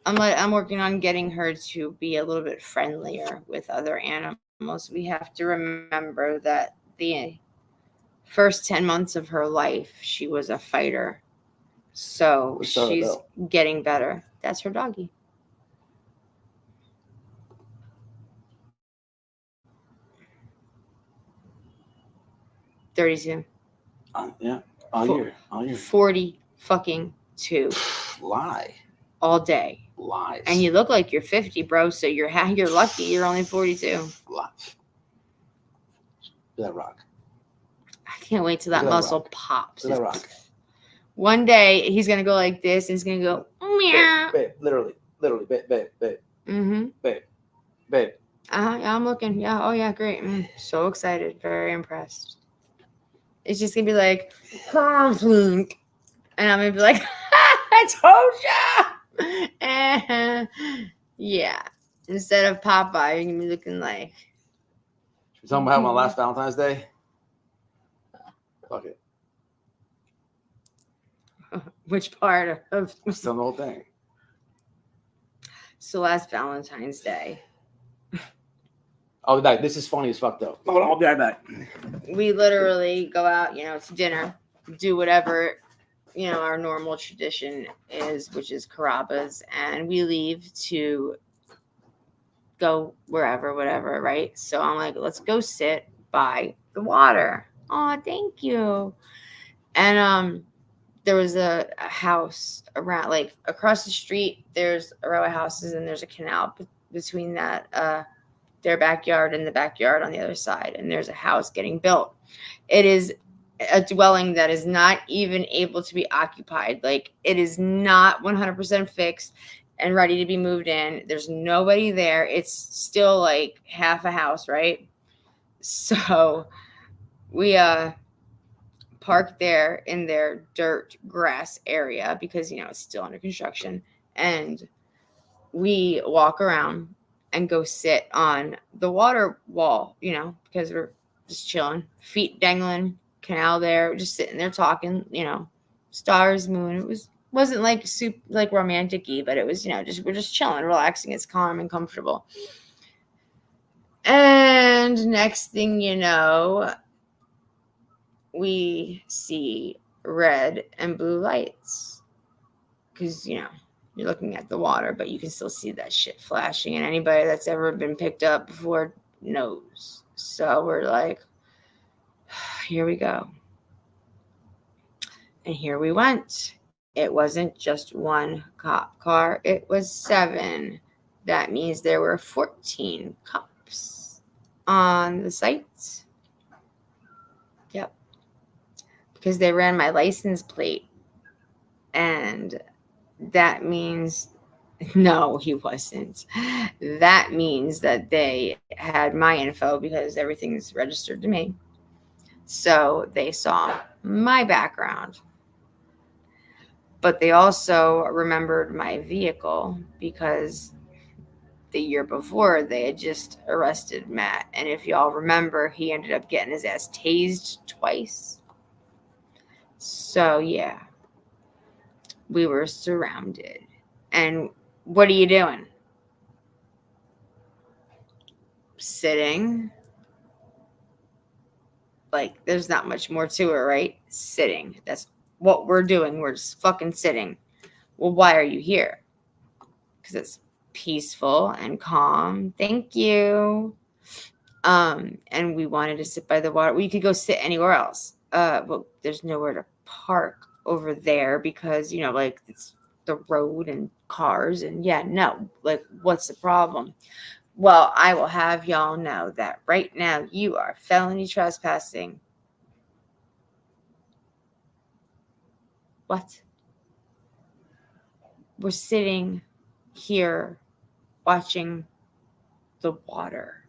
Speaker 2: I'm working on getting her to be a little bit friendlier with other animals. We have to remember that the first 10 months of her life, she was a fighter. So
Speaker 3: What's that
Speaker 2: she's
Speaker 3: about?
Speaker 2: getting better. That's her doggy. $32.
Speaker 3: Yeah. All year.
Speaker 2: 40 fucking 2
Speaker 3: Lie.
Speaker 2: all day.
Speaker 3: Lies.
Speaker 2: And you look like you're 50, bro. So you're lucky you're only 42.
Speaker 3: Lies. That rock.
Speaker 2: I can't wait till that
Speaker 3: Look at that
Speaker 2: muscle
Speaker 3: rock.
Speaker 2: pops.
Speaker 3: Look at that rock.
Speaker 2: One day he's gonna go like this, and he's gonna go meow.
Speaker 3: Babe, literally, babe.
Speaker 2: Mm-hmm.
Speaker 3: Babe.
Speaker 2: Yeah, I'm looking. Yeah. Oh yeah, great. So excited. Very impressed. It's just gonna be like, and I'm gonna be like, I told ya. Yeah. Instead of Popeye, you're gonna be looking like.
Speaker 3: Should we tell them what happened on last Valentine's Day? Fuck it.
Speaker 2: Which part of?
Speaker 3: Still the whole thing.
Speaker 2: So last Valentine's Day,
Speaker 3: I'll be back. This is funny as fuck though. Hold on, I'll be right back.
Speaker 2: we literally go out, to dinner, do whatever, our normal tradition is, which is Carrabba's, and we leave to go wherever, whatever, right? So I'm like, let's go sit by the water. Oh, thank you. And there was a house around, like across the street, there's a row of houses and there's a canal between that, their backyard and the backyard on the other side. And there's a house getting built. It is a dwelling that is not even able to be occupied. Like, it is not 100% fixed and ready to be moved in. There's nobody there. It's still like half a house, right? So we parked there in their dirt grass area because, it's still under construction. And we walk around and go sit on the water wall, because we're just chilling, feet dangling, canal there, just sitting there talking, stars, moon. It wasn't like super like romantic-y, but it was, we're just chilling, relaxing. It's calm and comfortable. And next thing you know, we see red and blue lights because, you're looking at the water, but you can still see that shit flashing. And anybody that's ever been picked up before knows. So we're like, here we go. And here we went. It wasn't just one cop car. It was 7. That means there were 14 cops on the site. Yep. Because they ran my license plate. And that means, no, he wasn't. That means that they had my info because everything's registered to me. So they saw my background. But they also remembered my vehicle because the year before they had just arrested Matt. And if y'all remember, he ended up getting his ass tased twice. So yeah, we were surrounded. And what are you doing? Sitting. Like, there's not much more to it, right? Sitting. That's what we're doing. We're just fucking sitting. Well, why are you here? Because it's peaceful and calm. Thank you. And we wanted to sit by the water. We could go sit anywhere else. But there's nowhere to park over there because, like, it's the road and cars. And yeah, no. Like, what's the problem? Well, I will have y'all know that right now you are felony trespassing. What? We're sitting here watching the water,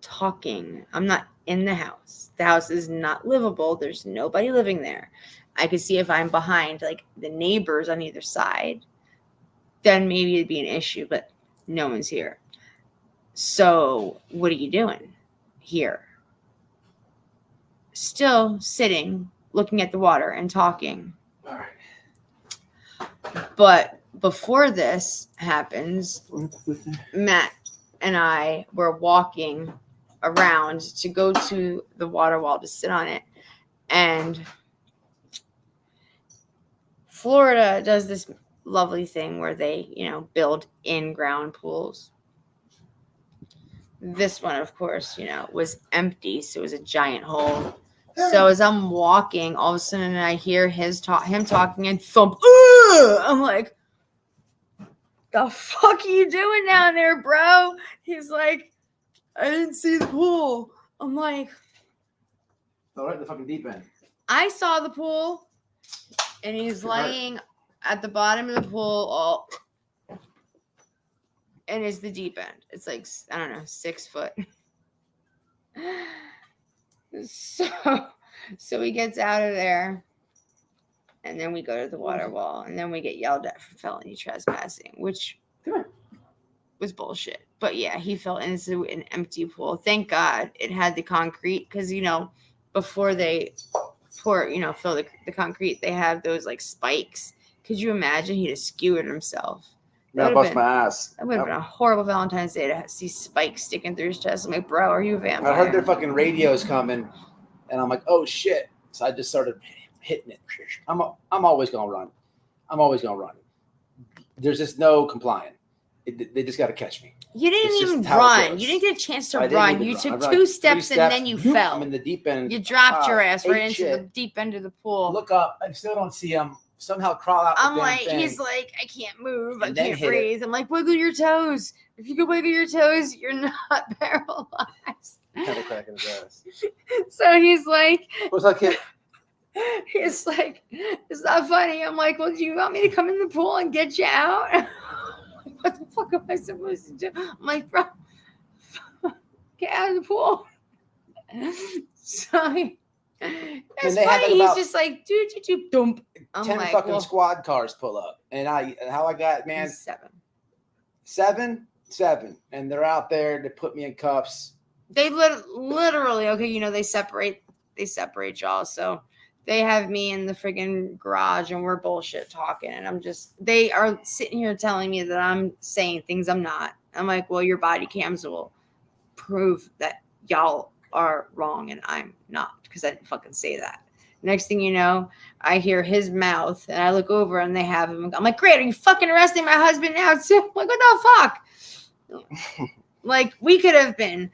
Speaker 2: talking. I'm not in the house. The house is not livable. There's nobody living there. I could see if I'm behind like the neighbors on either side, then maybe it'd be an issue, but no one's here. So what are you doing here? Still sitting, looking at the water and talking.
Speaker 3: All right.
Speaker 2: But before this happens, Matt and I were walking around to go to the water wall to sit on it. And Florida does this lovely thing where they, build in-ground pools. This one, of course, was empty, so it was a giant hole. So as I'm walking, all of a sudden I hear him talking and thump. Ugh! I'm like, the fuck are you doing down there, bro? He's like, I didn't see the pool. I'm like,
Speaker 3: All right, the fucking deep end.
Speaker 2: I saw the pool, and he's laying at the bottom of the pool, and it's the deep end. It's like, I don't know, 6 foot. So he gets out of there, and then we go to the water wall, and then we get yelled at for felony trespassing, which was bullshit. But yeah, he fell into an empty pool. Thank God it had the concrete because, before they pour, fill the concrete, they have those like spikes. Could you imagine he'd have skewered himself?
Speaker 3: Yeah, bust my ass.
Speaker 2: That would have been a horrible Valentine's Day to see spikes sticking through his chest. I'm like, bro, are you a vampire?
Speaker 3: I heard their fucking radios coming, and I'm like, oh shit. So I just started hitting it. I'm always gonna run. I'm always gonna run. There's just no complying. They just got to catch me.
Speaker 2: You didn't
Speaker 3: It's just
Speaker 2: even
Speaker 3: how it
Speaker 2: run.
Speaker 3: goes.
Speaker 2: You didn't get a chance to
Speaker 3: I didn't
Speaker 2: run.
Speaker 3: even
Speaker 2: You
Speaker 3: run.
Speaker 2: took
Speaker 3: I ran
Speaker 2: two
Speaker 3: like
Speaker 2: steps and then you fell.
Speaker 3: I'm in the deep end.
Speaker 2: You dropped your ass right
Speaker 3: ate
Speaker 2: into
Speaker 3: shit.
Speaker 2: the deep end of the pool.
Speaker 3: Look up. I still don't see him. Somehow crawl out.
Speaker 2: I'm
Speaker 3: the damn
Speaker 2: like,
Speaker 3: thing.
Speaker 2: he's like, I can't move. I
Speaker 3: And then
Speaker 2: can't
Speaker 3: hit it.
Speaker 2: breathe. I'm like, wiggle your toes. If you can wiggle your toes, you're not paralyzed.
Speaker 3: Had a crack in his ass.
Speaker 2: So he's like,
Speaker 3: What's that kid?
Speaker 2: he's like, it's not funny. I'm like, well, do you want me to come in the pool and get you out? What the fuck am I supposed to do? I'm like, bro, get out of the pool. So it's
Speaker 3: they have,
Speaker 2: funny.
Speaker 3: like,
Speaker 2: He's
Speaker 3: about
Speaker 2: just like, do, dump. I'm
Speaker 3: 10
Speaker 2: like,
Speaker 3: fucking
Speaker 2: well,
Speaker 3: squad cars pull up. And how I got, man,
Speaker 2: he's 7.
Speaker 3: seven. And they're out there to put me in cuffs.
Speaker 2: They literally, okay, they separate y'all. So they have me in the friggin' garage and we're bullshit talking. And they are sitting here telling me that I'm saying things I'm not. I'm like, well, your body cams will prove that y'all are wrong and I'm not, because I didn't fucking say that. Next thing you know, I hear his mouth and I look over and they have him. I'm like, great, are you fucking arresting my husband now too? I'm like, what the fuck? Like, we could have been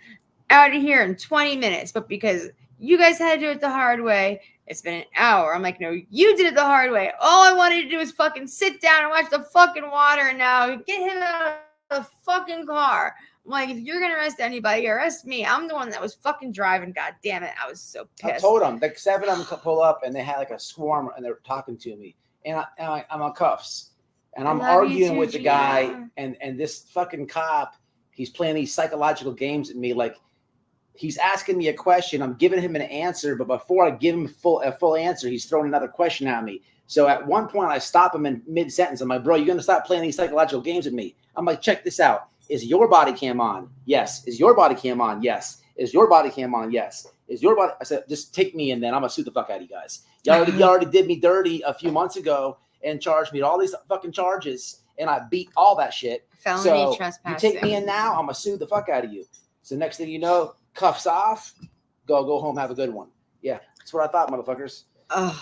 Speaker 2: out of here in 20 minutes, but because you guys had to do it the hard way, it's been an hour. I'm like, no, you did it the hard way. All I wanted to do was fucking sit down and watch the fucking water, and now get him out of the fucking car. I'm like, if you're gonna arrest anybody, arrest me. I'm the one that was fucking driving. God damn it, I was so pissed.
Speaker 3: I told them, like 7 of them pull up and they had like a swarm and they were talking to me. And I'm on cuffs. And I'm
Speaker 2: I love you
Speaker 3: arguing
Speaker 2: too,
Speaker 3: with the guy
Speaker 2: Gina.
Speaker 3: and this fucking cop, he's playing these psychological games at me. Like, he's asking me a question. I'm giving him an answer, but before I give him a full answer, he's throwing another question at me. So at one point I stop him in mid-sentence. I'm like, bro, you're going to stop playing these psychological games with me. I'm like, check this out. Is your body cam on? Yes. Is your body cam on? Yes. Is your body cam on? Yes. Is your body? I said, just take me in then. I'm going to sue the fuck out of you guys. You already did me dirty a few months ago and charged me with all these fucking charges. And I beat all that shit.
Speaker 2: Felony
Speaker 3: So
Speaker 2: trespassing.
Speaker 3: you take me in now, I'm going to sue the fuck out of you. So next thing you know, cuffs off, go home, have a good one. Yeah, that's what I thought, motherfuckers.
Speaker 2: Ugh.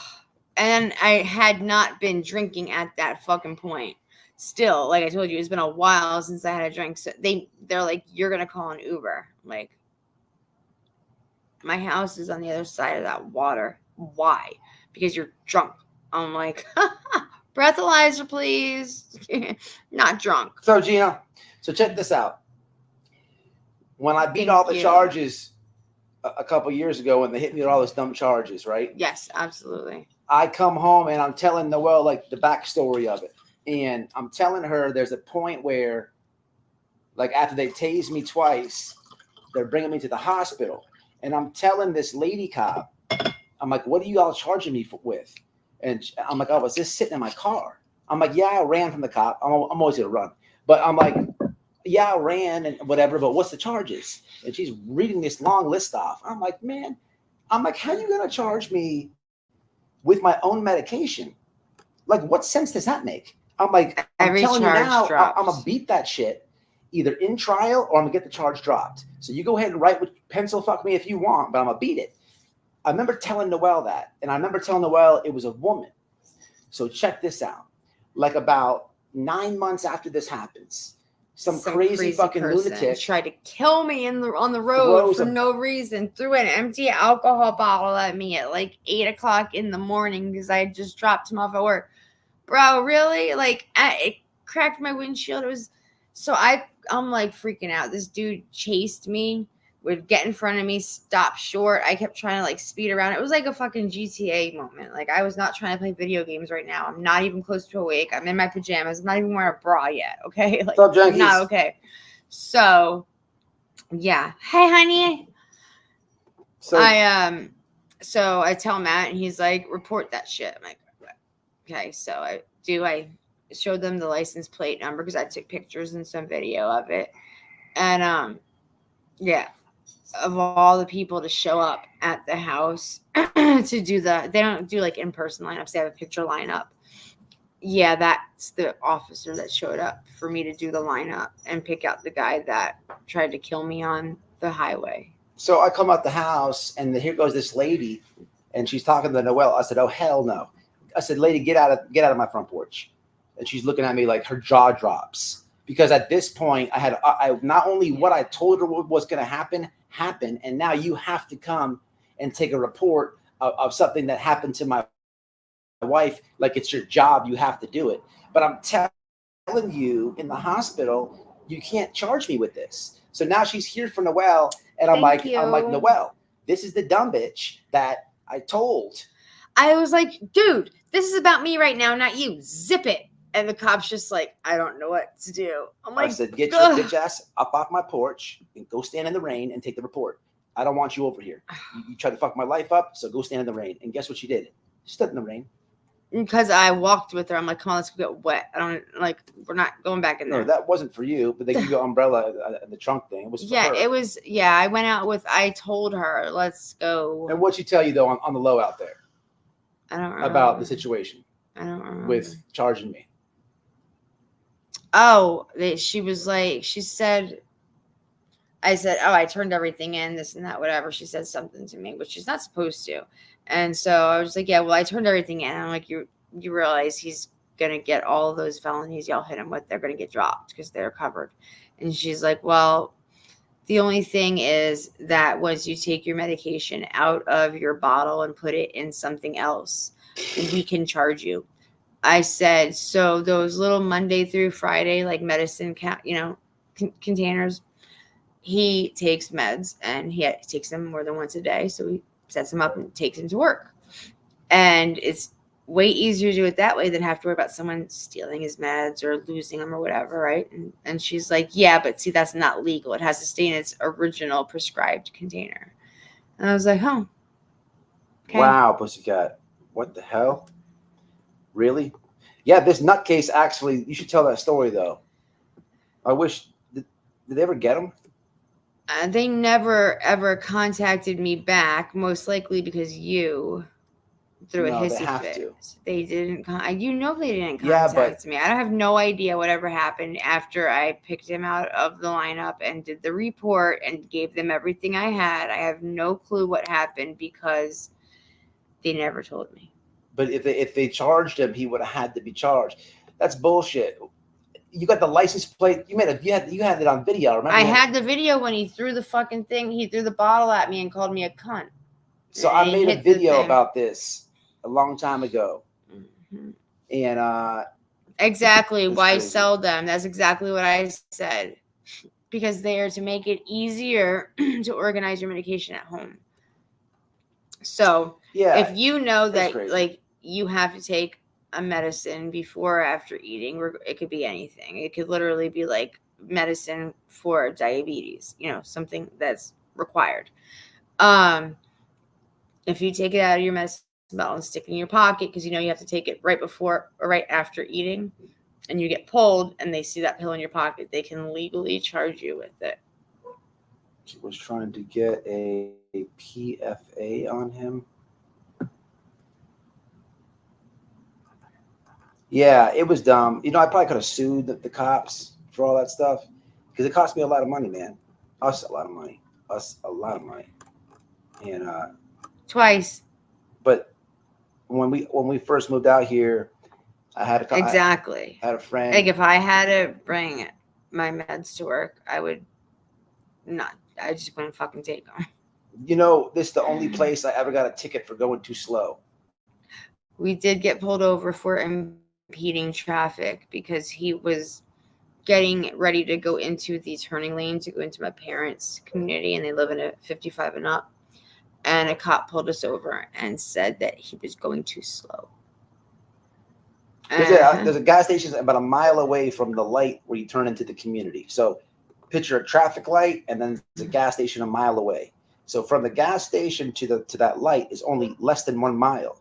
Speaker 2: And I had not been drinking at that fucking point. Still, like I told you, it's been a while since I had a drink. So they're like, you're gonna call an Uber. I'm like, my house is on the other side of that water. Why? Because you're drunk. I'm like, breathalyzer, please. Not drunk.
Speaker 3: So Gina, check this out. When I beat all the
Speaker 2: you.
Speaker 3: charges a couple years ago, when they hit me with all those dumb charges, right?
Speaker 2: Yes, absolutely.
Speaker 3: I come home and I'm telling Noelle like the backstory of it. And I'm telling her there's a point where, like, after they tased me twice, they're bringing me to the hospital. And I'm telling this lady cop, I'm like, what are you all charging me with? And I'm like, oh, I was just sitting in my car. I'm like, yeah, I ran from the cop. I'm always going to run. But I'm like, yeah, I ran and whatever, but what's the charges? And she's reading this long list off. I'm like, man, how are you going to charge me with my own medication? Like, what sense does that make? I'm like, I'm
Speaker 2: Every
Speaker 3: telling you
Speaker 2: charge
Speaker 3: now,
Speaker 2: drops.
Speaker 3: I'm going to beat that shit either in trial or I'm going to get the charge dropped. So you go ahead and write with pencil fuck me if you want, but I'm going to beat it. I remember telling Noelle that. And I remember telling Noelle it was a woman. So check this out. Like about 9 months after this happens, some crazy fucking
Speaker 2: person
Speaker 3: lunatic
Speaker 2: tried to kill me on the road
Speaker 3: throws
Speaker 2: for
Speaker 3: a-
Speaker 2: no reason. Threw an empty alcohol bottle at me at like 8 o'clock in the morning because I had just dropped him off at work. Bro, really? Like, it cracked my windshield. It was so I'm like freaking out. This dude chased me, would get in front of me, stop short. I kept trying to like speed around. It was like a fucking GTA moment. Like, I was not trying to play video games right now. I'm not even close to awake. I'm in my pajamas. I'm not even wearing a bra yet. Okay, like,
Speaker 3: What's up, junkies?
Speaker 2: not okay. So, yeah. Hey, honey.
Speaker 3: So
Speaker 2: So I tell Matt, and he's like, report that shit. I'm like, okay. So I showed them the license plate number because I took pictures and some video of it. And yeah. of all the people to show up at the house to do they don't do like in-person lineups. They have a picture lineup. Yeah, that's the officer that showed up for me to do the lineup and pick out the guy that tried to kill me on the highway.
Speaker 3: So I come out the house, and here goes this lady, and she's talking to Noelle. I said, "Oh hell no!" I said, "Lady, get out of my front porch." And she's looking at me like her jaw drops, because at this point I not only what I told her was going to happen happened, and now you have to come and take a report of something that happened to my wife, like it's your job, you have to do it. But I'm telling you, in the hospital, you can't charge me with this. So now she's here for Noelle, and I'm like, Noelle, this is the dumb bitch that I told.
Speaker 2: I was like, dude, this is about me right now, not you. Zip it. And the cop's just like, I don't know what to do. I'm like,
Speaker 3: I said, get your bitch ass up off my porch and go stand in the rain and take the report. I don't want you over here. You tried to fuck my life up, so go stand in the rain. And guess what she did? She stood in the rain.
Speaker 2: Because I walked with her. I'm like, come on, let's go get wet. We're not going back in there.
Speaker 3: No, that wasn't for you, but they give you an umbrella and the trunk thing. It was for her.
Speaker 2: It was, I went out I told her, let's go.
Speaker 3: And what'd she tell you, though, on the low out there?
Speaker 2: I don't remember.
Speaker 3: About the situation.
Speaker 2: I don't remember.
Speaker 3: With charging me.
Speaker 2: Oh, she was like, I said, oh, I turned everything in, this and that, whatever. She said something to me, which she's not supposed to. And so I was like, yeah, well, I turned everything in. And I'm like, you realize he's going to get all of those felonies y'all hit him with. They're going to get dropped because they're covered. And she's like, well, the only thing is that once you take your medication out of your bottle and put it in something else, we can charge you. I said, so those little Monday through Friday, like medicine, containers, he takes meds and he takes them more than once a day. So he sets them up and takes them to work. And it's way easier to do it that way than have to worry about someone stealing his meds or losing them or whatever, right? And she's like, yeah, but see, that's not legal. It has to stay in its original prescribed container. And I was like, oh. Okay.
Speaker 3: Wow, pussycat. What the hell? Really? Yeah, this nutcase actually, you should tell that story, though. I wish, did they ever get him?
Speaker 2: They never, ever contacted me back, most likely because you threw a hissy
Speaker 3: they have
Speaker 2: fit.
Speaker 3: to.
Speaker 2: They didn't. They didn't contact me. I have no idea whatever happened after I picked him out of the lineup and did the report and gave them everything I had. I have no clue what happened because they never told me.
Speaker 3: But if they charged him, he would have had to be charged. That's bullshit. You got the license plate. You had it on video. Remember?
Speaker 2: I had the video when he threw the fucking thing. He threw the bottle at me and called me a cunt.
Speaker 3: So I made a video about this a long time ago.
Speaker 2: Mm-hmm.
Speaker 3: And
Speaker 2: exactly why
Speaker 3: crazy.
Speaker 2: sell them? That's exactly what I said. Because they are to make it easier to organize your medication at home. So if you know that like you have to take a medicine before or after eating, it could be anything. It could literally be like medicine for diabetes, something that's required. If you take it out of your medicine bottle and stick it in your pocket, because you have to take it right before or right after eating, and you get pulled and they see that pill in your pocket, they can legally charge you with it.
Speaker 3: She was trying to get a PFA on him. Yeah, it was dumb. I probably could have sued the cops for all that stuff because it cost me a lot of money, man. Us a lot of money. And
Speaker 2: twice.
Speaker 3: But when we first moved out here, I had
Speaker 2: I
Speaker 3: had a friend.
Speaker 2: Like if I had to bring my meds to work, I would not. I just wouldn't fucking take them.
Speaker 3: This is the only place I ever got a ticket for going too slow.
Speaker 2: We did get pulled over for impeding traffic because he was getting ready to go into the turning lane to go into my parents' community, and they live in a 55 and up. And a cop pulled us over and said that he was going too slow.
Speaker 3: There's a gas station about a mile away from the light where you turn into the community. So picture a traffic light, and then there's a gas station a mile away. So from the gas station to that light is only less than 1 mile.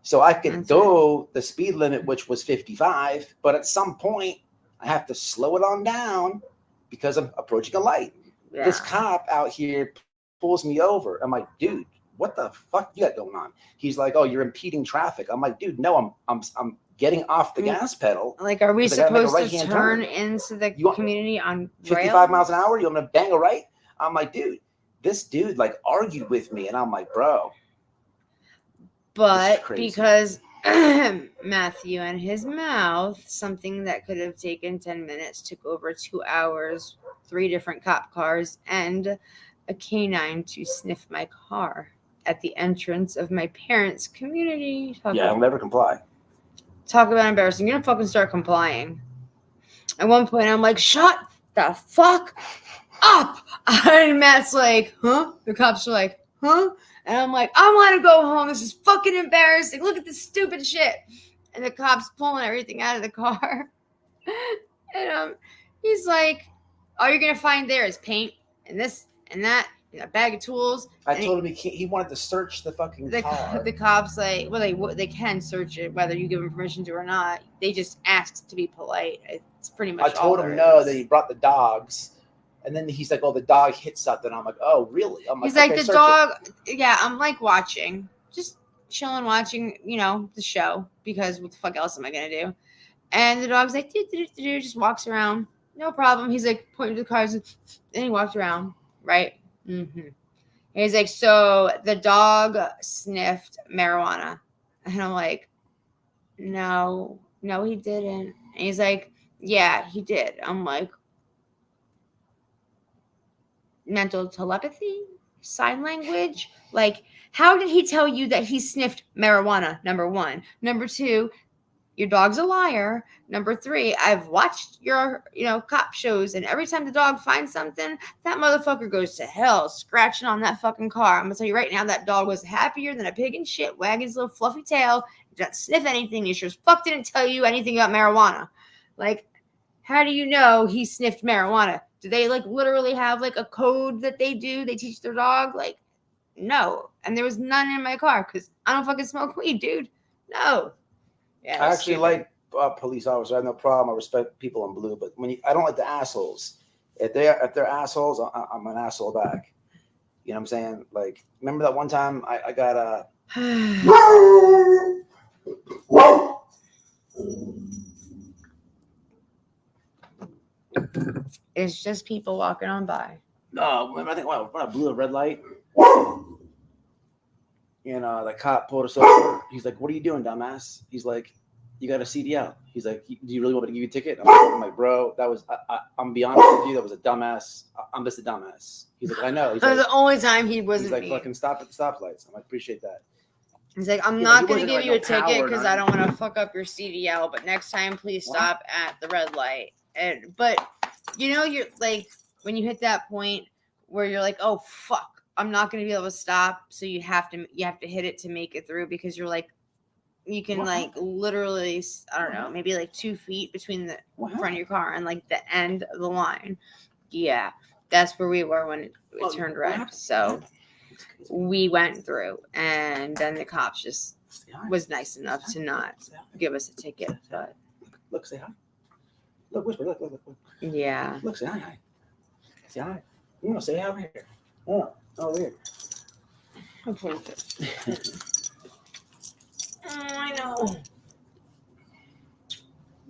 Speaker 3: So I could go the speed limit, which was 55, but at some point I have to slow it on down because I'm approaching a light. Yeah. This cop out here pulls me over. I'm like, dude, what the fuck you got going on? He's like, oh, you're impeding traffic. I'm like, dude, no, I'm getting off the gas pedal.
Speaker 2: Like, are we
Speaker 3: Because I gotta make a
Speaker 2: supposed to
Speaker 3: right-hand
Speaker 2: turn
Speaker 3: turn.
Speaker 2: into the
Speaker 3: You want-
Speaker 2: community on
Speaker 3: 55
Speaker 2: rails?
Speaker 3: miles an hour. You want me to bang a right? I'm like, dude, this dude like argued with me, and I'm like, bro.
Speaker 2: But
Speaker 3: crazy.
Speaker 2: because Matthew and his mouth, something that could have taken 10 minutes took over 2 hours, 3 different cop cars, and a canine to sniff my car at the entrance of my parents' community.
Speaker 3: Yeah, I'll never comply.
Speaker 2: Talk about embarrassing. You're gonna fucking start complying. At one point, I'm like, shut the fuck up. And Matt's like, huh? The cops are like, huh? And I'm like, I want to go home. This is fucking embarrassing. Look at this stupid shit. And the cop's pulling everything out of the car. And he's like, all you're going to find there is paint and this and that, and a bag of tools.
Speaker 3: I
Speaker 2: And
Speaker 3: told him he wanted to search the fucking car.
Speaker 2: the cops like, well, they can search it whether you give them permission to or not. They just asked to be polite. It's pretty much.
Speaker 3: I told him no, that he brought the dogs, and then he's like, "Oh, the dog hit something." I'm like, "Oh, really?" I'm like,
Speaker 2: He's like,
Speaker 3: "Okay,
Speaker 2: the
Speaker 3: search
Speaker 2: dog. Yeah, I'm like watching, just chilling, watching, the show, because what the fuck else am I gonna do? And the dog's like, just walks around, no problem. He's like pointing to the cars, and he walked around, right? Mm-hmm. And he's like, so the dog sniffed marijuana, and I'm like, no, he didn't. And he's like, yeah, he did. I'm like, mental telepathy, sign language. Like, how did he tell you that he sniffed marijuana? Number 1. Number 2, your dog's a liar. Number 3, I've watched your, cop shows, and every time the dog finds something, that motherfucker goes to hell scratching on that fucking car. I'm gonna tell you right now, that dog was happier than a pig in shit, wagging his little fluffy tail. He didn't sniff anything. He sure as fuck didn't tell you anything about marijuana. Like, how do you know he sniffed marijuana? Do they like literally have like a code that they do? They teach their dog? Like, no. And there was none in my car because I don't fucking smoke weed, dude. No. Yeah.
Speaker 3: I actually like police officers. I have no problem. I respect people in blue, but I don't like the assholes. If they're assholes, I'm an asshole back. You know what I'm saying? Like, remember that one time I got
Speaker 2: It's just people walking on by.
Speaker 3: No, I think when I blew a red light, and the cop pulled us over. He's like, "What are you doing, dumbass?" He's like, "You got a CDL." He's like, "Do you really want me to give you a ticket?" I'm like, "Bro, that was I'm be honest with you, that was a dumbass. I'm just a dumbass." He's like, "I know." He's
Speaker 2: That was
Speaker 3: like,
Speaker 2: the only time he wasn't
Speaker 3: he's like,
Speaker 2: me.
Speaker 3: "Fucking stop at the stoplights." I'm like, "Appreciate that."
Speaker 2: He's like, I'm
Speaker 3: He
Speaker 2: not going to
Speaker 3: wasn't
Speaker 2: give
Speaker 3: like
Speaker 2: you a
Speaker 3: no power
Speaker 2: ticket
Speaker 3: or
Speaker 2: because I
Speaker 3: nothing.
Speaker 2: don't want to fuck up your CDL, but next time, please stop at the red light. But, you're like, when you hit that point where you're like, oh, fuck, I'm not going to be able to stop. So you have to hit it to make it through because you're like, you can like literally, I don't know, maybe like 2 feet between the front of your car and like the end of the line. Yeah, that's where we were when it turned red. So we went through, and then the cops just was nice enough to not give us a ticket. But
Speaker 3: Look, say hi. Look, whisper. Look.
Speaker 2: yeah,
Speaker 3: Look, say hi. Say hi. You want to say hi over here? Oh, over here.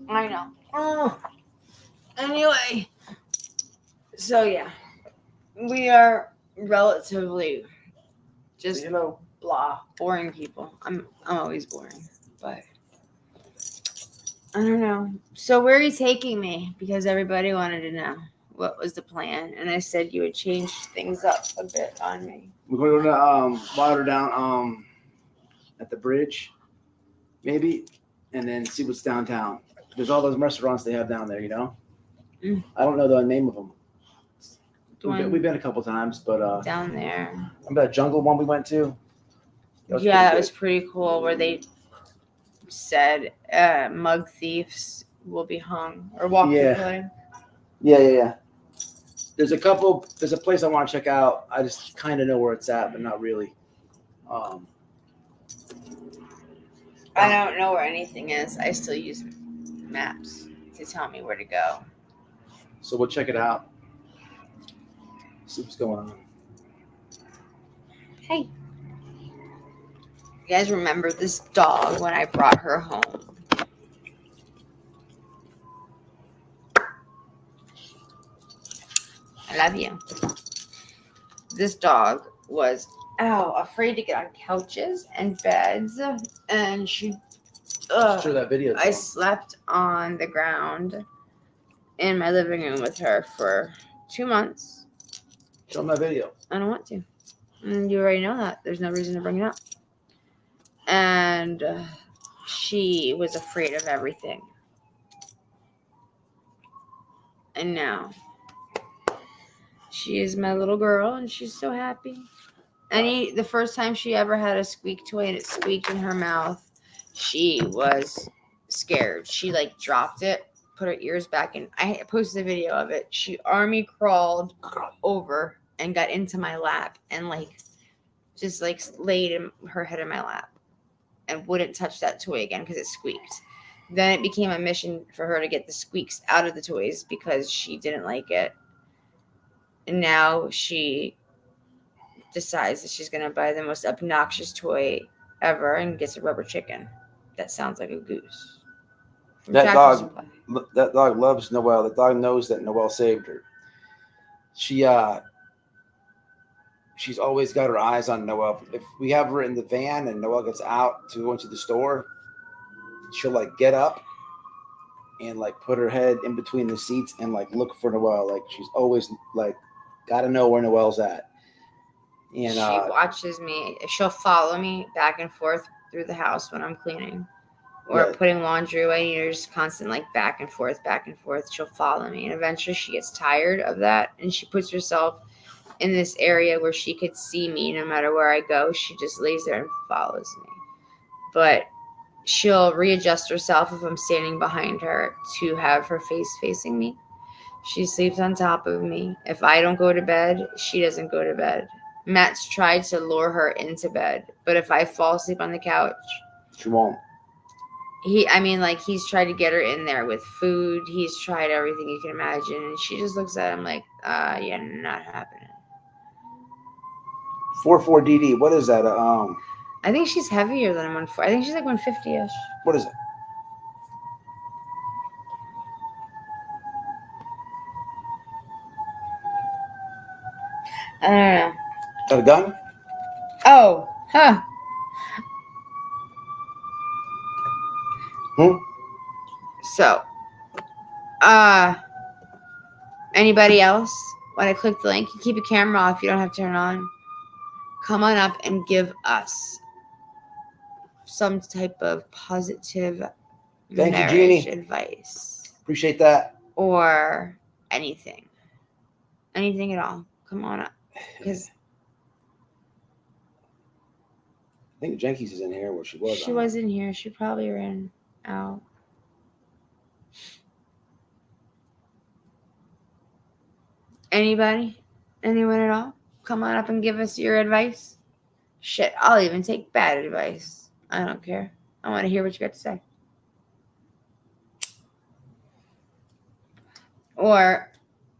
Speaker 2: I know. Oh, anyway, so yeah, we are relatively just
Speaker 3: Hello.
Speaker 2: blah, boring people. I'm always boring, but I don't know. So where are you taking me? Because everybody wanted to know what was the plan, and I said you would change things up a bit on me.
Speaker 3: We're going to water down at the bridge, maybe, and then see what's downtown. There's all those restaurants they have down there,
Speaker 2: Mm.
Speaker 3: I don't know the name of them.
Speaker 2: One
Speaker 3: We've been a couple times, but
Speaker 2: down there.
Speaker 3: remember that jungle one we went to?
Speaker 2: That was pretty cool. Where they said mug thieves will be hung or walk the plane.
Speaker 3: Yeah. There's a place I want to check out. I just kind of know where it's at, but not really.
Speaker 2: I don't know where anything is. I still use maps to tell me where to go.
Speaker 3: So we'll check it out. See what's going on.
Speaker 2: Hey. You guys remember this dog when I brought her home? I love you. This dog was afraid to get on couches and beds, and she.
Speaker 3: Sure, that video.
Speaker 2: I slept on the ground in my living room with her for 2 months.
Speaker 3: Show them that video.
Speaker 2: I don't want to, and you already know that. There's no reason to bring it up. And she was afraid of everything, and now she is my little girl, and she's so happy. And the first time she ever had a squeak toy and it squeaked in her mouth, she was scared. She like dropped it, put her ears back in. I posted a video of it. She army crawled over and got into my lap and like just like laid her head in my lap and wouldn't touch that toy again because it squeaked. Then it became a mission for her to get the squeaks out of the toys because she didn't like it. And now she decides that she's going to buy the most obnoxious toy ever and gets a rubber chicken that sounds like a goose.
Speaker 3: That dog loves Noelle. The dog knows that Noelle saved her. She's always got her eyes on Noelle. If we have her in the van and Noelle gets out to go into the store, she'll like get up and like put her head in between the seats and like look for Noelle. Like she's always like got to know where Noelle's at. And
Speaker 2: she watches me. She'll follow me back and forth through the house when I'm cleaning or putting laundry away. You're just constant like back and forth. She'll follow me. And eventually she gets tired of that. And she puts herself in this area where she could see me no matter where I go. She just lays there and follows me. But she'll readjust herself if I'm standing behind her to have her face facing me. She sleeps on top of me. If I don't go to bed, she doesn't go to bed. Matt's tried to lure her into bed, but if I fall asleep on the couch,
Speaker 3: she won't.
Speaker 2: He's tried to get her in there with food. He's tried everything you can imagine, and she just looks at him like, yeah, not happening.
Speaker 3: 44DD, what is that?
Speaker 2: I think she's heavier than 140. I think she's like 150-ish.
Speaker 3: What is it?
Speaker 2: I don't know.
Speaker 3: Is that a gun?
Speaker 2: Oh, huh. So, anybody else? When I click the link, you keep your camera off. You don't have to turn it on. Come on up and give us some type of positive marriage advice.
Speaker 3: Appreciate that.
Speaker 2: Or anything. Anything at all. Come on up. Because
Speaker 3: I think Jenkins is in here where she was.
Speaker 2: She was in here. She probably ran out. Anybody? Anyone at all? Come on up and give us your advice. Shit, I'll even take bad advice. I don't care. I want to hear what you got to say. Or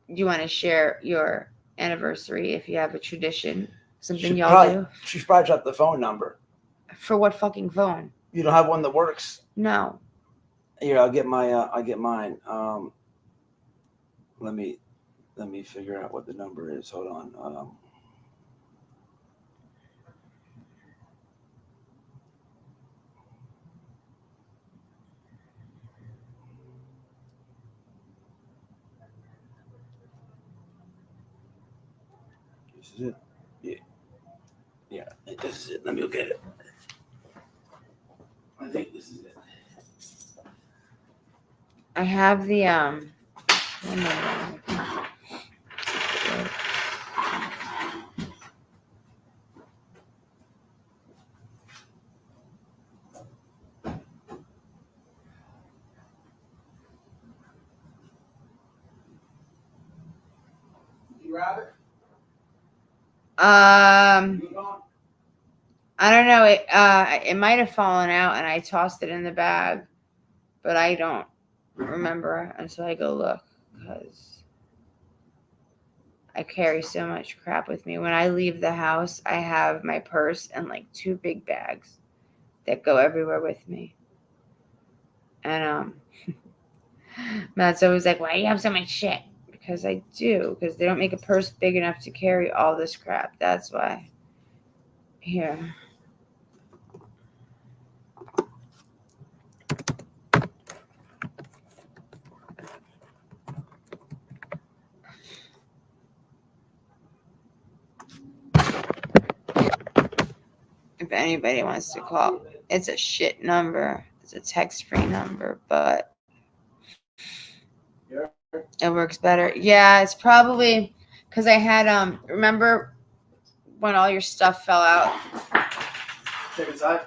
Speaker 2: do you want to share your anniversary if you have a tradition? Something y'all do?
Speaker 3: She should probably drop the phone number.
Speaker 2: For what fucking phone?
Speaker 3: You don't have one that works?
Speaker 2: No.
Speaker 3: Here, I'll get mine. Let me figure out what the number is. Hold on. This is it. Yeah. This is it. Let me look at it. I think this is it.
Speaker 2: I have the
Speaker 3: Did you grab it?
Speaker 2: I don't know. It might have fallen out and I tossed it in the bag, but I don't remember until I go look because I carry so much crap with me. When I leave the house, I have my purse and like 2 big bags that go everywhere with me. And Matt's always like, why do you have so much shit? Because I do. Because they don't make a purse big enough to carry all this crap. That's why. Here. If anybody wants to call, it's a shit number. It's a text-free number, but it works better. Yeah, it's probably because I had remember when all your stuff fell out?
Speaker 3: Check inside.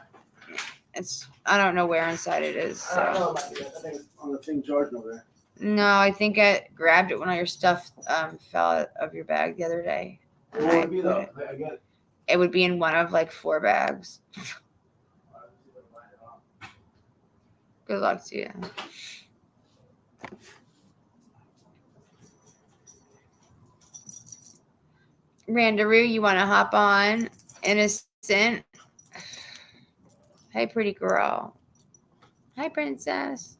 Speaker 2: I don't know where inside it is. So.
Speaker 3: I think it's on the thing Jordan over there.
Speaker 2: No, I think I grabbed it when all your stuff fell out of your bag the other day.
Speaker 3: What would it be though? I get it.
Speaker 2: It would be in one of like 4 bags. Good luck to you. Randaroo, you want to hop on? Innocent. Hey, pretty girl. Hi, princess.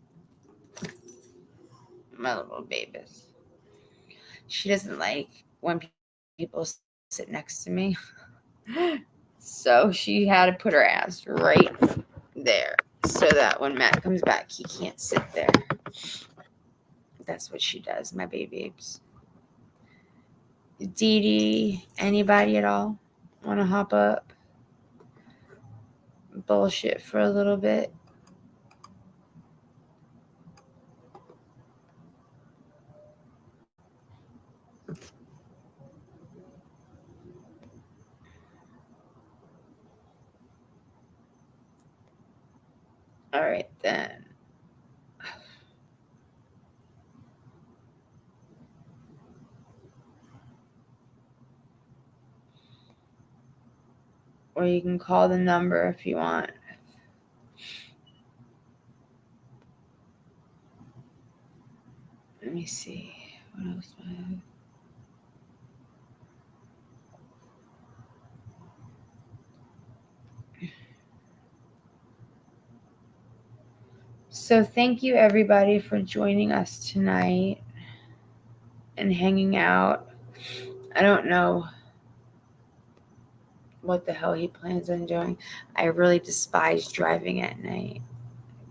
Speaker 2: My little babies. She doesn't like when people sit next to me. So she had to put her ass right there so that when Matt comes back, he can't sit there. That's what she does, my babes. Dee Dee, anybody at all want to hop up? Bullshit for a little bit. All right, then. Or you can call the number if you want. Let me see. What else do I have? So thank you everybody for joining us tonight and hanging out. I don't know what the hell he plans on doing. I really despise driving at night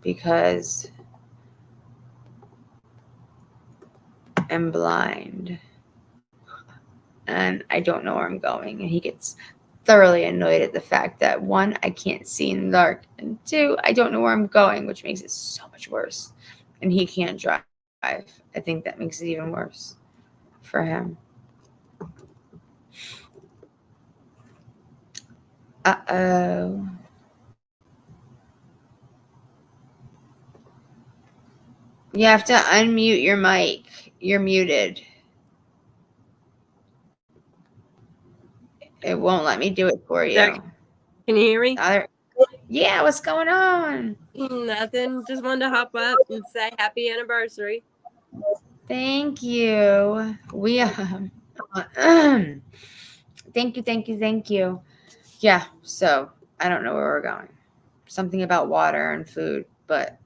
Speaker 2: because I'm blind and I don't know where I'm going. And he gets thoroughly annoyed at the fact that 1, I can't see in the dark, and 2, I don't know where I'm going, which makes it so much worse. And he can't drive. I think that makes it even worse for him. Uh-oh. You have to unmute your mic. You're muted. It won't let me do it for you.
Speaker 8: Can you hear me?
Speaker 2: Yeah, what's going on?
Speaker 8: Nothing. Just wanted to hop up and say happy anniversary.
Speaker 2: Thank you. We thank you. Yeah, so I don't know where we're going. Something about water and food, but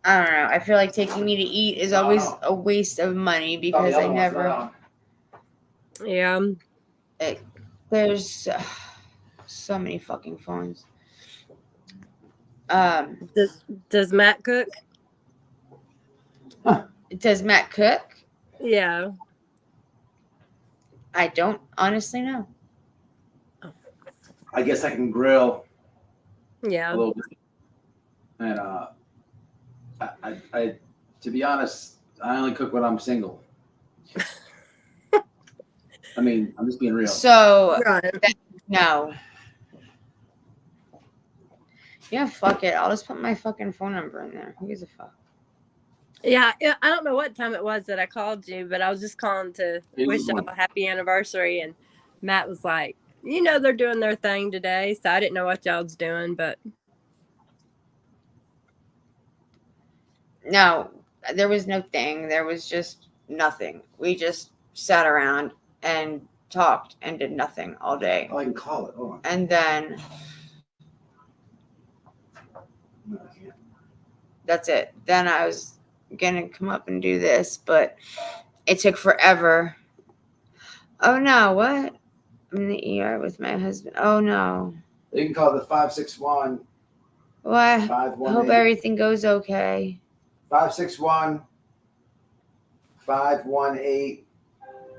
Speaker 2: I don't know. I feel like taking me to eat is always a waste of money because I never.
Speaker 8: Yeah.
Speaker 2: There's so many fucking phones.
Speaker 8: Does Matt cook?
Speaker 2: Does Matt cook?
Speaker 8: Yeah.
Speaker 2: I don't honestly know.
Speaker 3: I guess I can grill
Speaker 8: Yeah.
Speaker 3: a little bit. And I to be honest, I only cook when I'm single. I mean, I'm just being real.
Speaker 2: So
Speaker 8: Right.
Speaker 2: no. Yeah, fuck it. I'll just put my fucking phone number in there. Who gives a fuck?
Speaker 8: Yeah, I don't know what time it was that I called you, but I was just calling to wish y'all a happy anniversary. And Matt was like, they're doing their thing today. So I didn't know what y'all was doing, but.
Speaker 2: No, there was no thing. There was just nothing. We just sat around and talked and did nothing all day.
Speaker 3: Oh, I can call it. Hold on.
Speaker 2: And then
Speaker 3: No, I can't.
Speaker 2: that's it. Then I was gonna come up and do this, but it took forever. Oh no, what? I'm in the ER with my husband. Oh no.
Speaker 3: You can call the 561
Speaker 2: Well, I
Speaker 3: 518
Speaker 2: hope everything goes okay.
Speaker 3: 561 518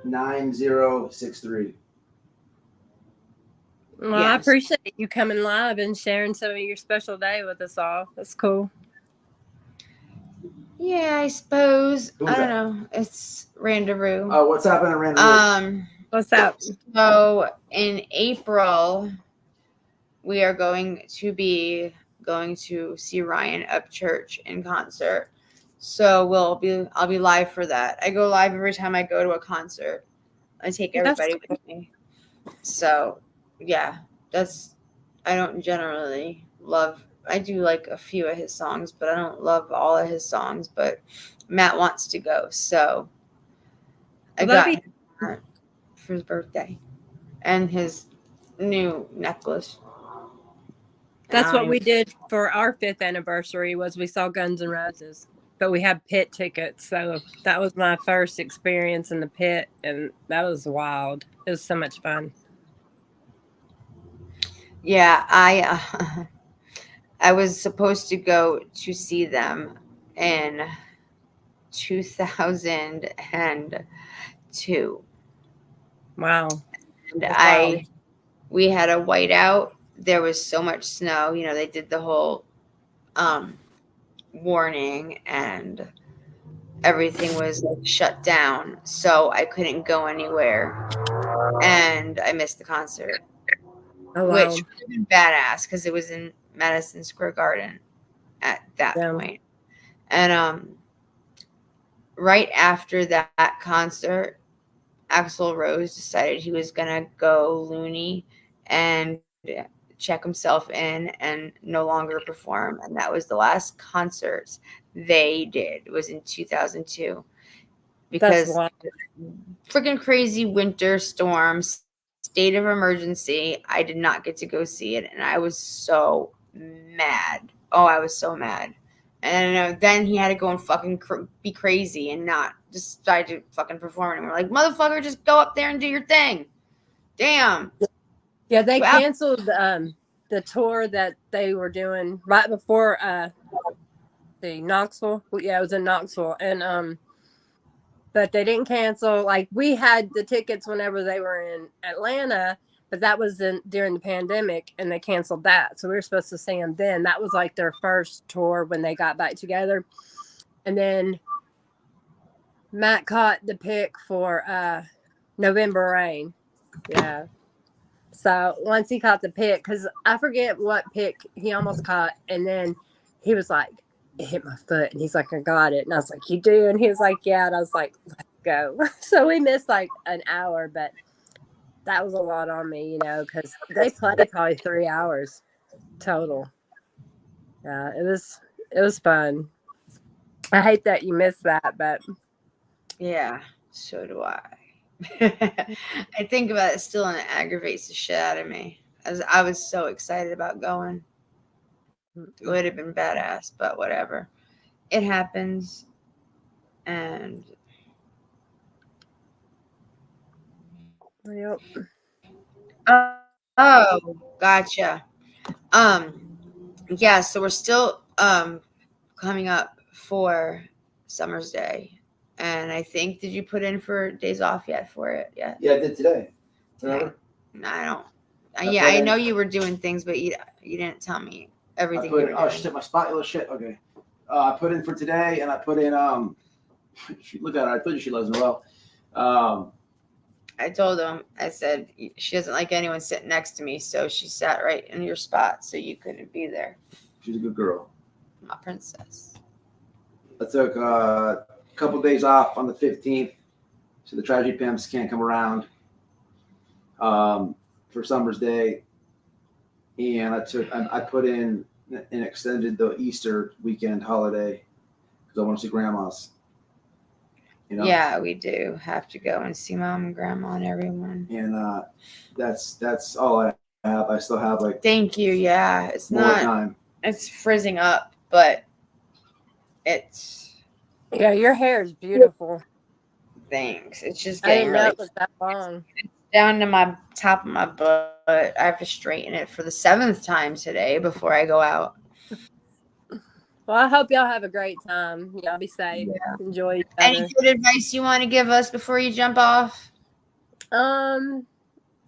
Speaker 3: 9063.
Speaker 8: Well, I
Speaker 2: Yes.
Speaker 8: appreciate you coming live and sharing some of your special day with us all. That's cool.
Speaker 2: Yeah, I suppose.
Speaker 3: Who's
Speaker 2: I don't
Speaker 3: that?
Speaker 2: know. It's Randaroo.
Speaker 3: Oh, what's happening, Randall?
Speaker 8: What's up?
Speaker 2: So in April, we are going to be going to see Ryan Upchurch in concert. So I'll be live for that. I go live every time I go to a concert. I take
Speaker 8: That's
Speaker 2: everybody
Speaker 8: cool.
Speaker 2: with me. So yeah, I don't generally love. I do like a few of his songs, but I don't love all of his songs. But Matt wants to go, so I
Speaker 8: Well,
Speaker 2: got
Speaker 8: that'd
Speaker 2: him that for his birthday and his new necklace.
Speaker 8: That's what
Speaker 2: Um,
Speaker 8: we did for our 5th anniversary was we saw Guns N' Roses, but we had pit tickets. So that was my first experience in the pit, and that was wild. It was so much fun.
Speaker 2: Yeah, I was supposed to go to see them in 2002.
Speaker 8: Wow.
Speaker 2: And
Speaker 8: That's wild.
Speaker 2: we had a whiteout. There was so much snow. You know, they did the whole warning and everything was shut down. So I couldn't go anywhere. And I missed the concert,
Speaker 8: Oh, wow.
Speaker 2: which would have been badass because it was in Madison Square Garden at that
Speaker 8: Yeah.
Speaker 2: point. And right after that concert, Axl Rose decided he was gonna go loony and check himself in and no longer perform. And that was the last concert they did. It was in 2002
Speaker 8: That's
Speaker 2: because
Speaker 8: wild.
Speaker 2: freaking crazy winter storms, state of emergency. I did not get to go see it, and I was so mad. Oh, I was so mad. And then he had to go and fucking be crazy and not just decide to fucking perform. And we're like, motherfucker, just go up there and do your thing. Damn.
Speaker 8: Yeah, they
Speaker 2: Wow.
Speaker 8: canceled the tour that they were doing right before the Knoxville. Yeah, it was in Knoxville, and but they didn't cancel. Like we had the tickets whenever they were in Atlanta, but that was during the pandemic, and they canceled that. So we were supposed to see them then. That was like their first tour when they got back together, and then Matt caught the pick for November Rain. Yeah. So once he caught the pick, because I forget what pick he almost caught, and then he was like, it hit my foot, and he's like, I got it. And I was like, you do? And he was like, yeah. And I was like, let's go. So we missed like an hour, but that was a lot on me, you know, because they played probably 3 hours total. Yeah, it was fun. I hate that you missed that, but
Speaker 2: Yeah, so do I. I think about it still and it aggravates the shit out of me. As I was so excited about going. It would have been badass, but whatever. It happens. And
Speaker 8: yep.
Speaker 2: oh, gotcha. Yeah, so we're still coming up for Summer's Day. And I think, did you put in for days off yet for it? Yeah.
Speaker 3: Yeah, I did today. Remember?
Speaker 2: No, I don't.
Speaker 3: I
Speaker 2: Yeah,
Speaker 3: put
Speaker 2: I
Speaker 3: in-
Speaker 2: know you were doing things, but you didn't tell me
Speaker 3: I
Speaker 2: everything
Speaker 3: put
Speaker 2: you
Speaker 3: in,
Speaker 2: were
Speaker 3: oh,
Speaker 2: doing.
Speaker 3: she took my spot. Oh, shit. Okay. I put in for today, and I put in, look at her. I told you she lives in well.
Speaker 2: I told him, I said, she doesn't like anyone sitting next to me, so she sat right in your spot so you couldn't be there.
Speaker 3: She's a good girl.
Speaker 2: My princess.
Speaker 3: I took a couple days off on the 15th, so the Tragedy Pimps can't come around for Summer's Day. And I put in and extended the Easter weekend holiday because I want to see grandma's. You know?
Speaker 2: Yeah, we do have to go and see mom and grandma and everyone.
Speaker 3: And that's all I have. I still have like
Speaker 2: Thank you. Yeah, it's
Speaker 3: more
Speaker 2: not.
Speaker 3: time.
Speaker 2: It's frizzing up, but it's
Speaker 8: Yeah, your hair is beautiful.
Speaker 2: thanks. It's just
Speaker 8: I
Speaker 2: getting
Speaker 8: didn't know
Speaker 2: really
Speaker 8: it was that long.
Speaker 2: down to my top of my butt. I have to straighten it for the 7th time today before I go out.
Speaker 8: Well, I hope y'all have a great time. Y'all be safe.
Speaker 2: Yeah.
Speaker 8: Enjoy each
Speaker 2: Any
Speaker 8: other.
Speaker 2: good advice you want to give us before you jump off?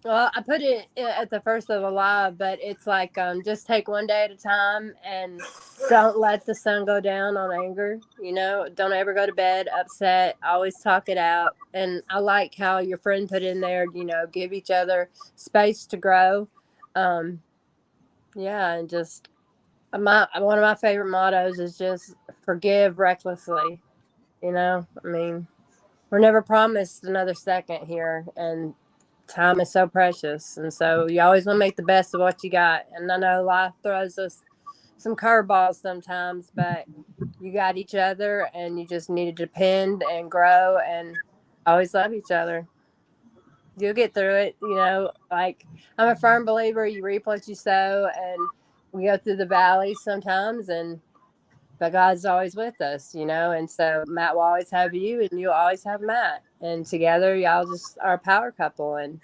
Speaker 8: Well, I put it at the first of the live, but it's like just take one day at a time and don't let the sun go down on anger. You know, don't ever go to bed upset. Always talk it out. And I like how your friend put in there, you know, give each other space to grow. Yeah, and just one of my favorite mottos is just forgive recklessly. You know, I mean, we're never promised another second here, and time is so precious, and so you always want to make the best of what you got. And I know life throws us some curveballs sometimes, but you got each other, and you just need to depend and grow and always love each other. You'll get through it. You know, like I'm a firm believer, you reap what you sow, and we go through the valleys sometimes, but God's always with us, you know, and so Matt will always have you and you'll always have Matt. And together y'all just are a power couple, and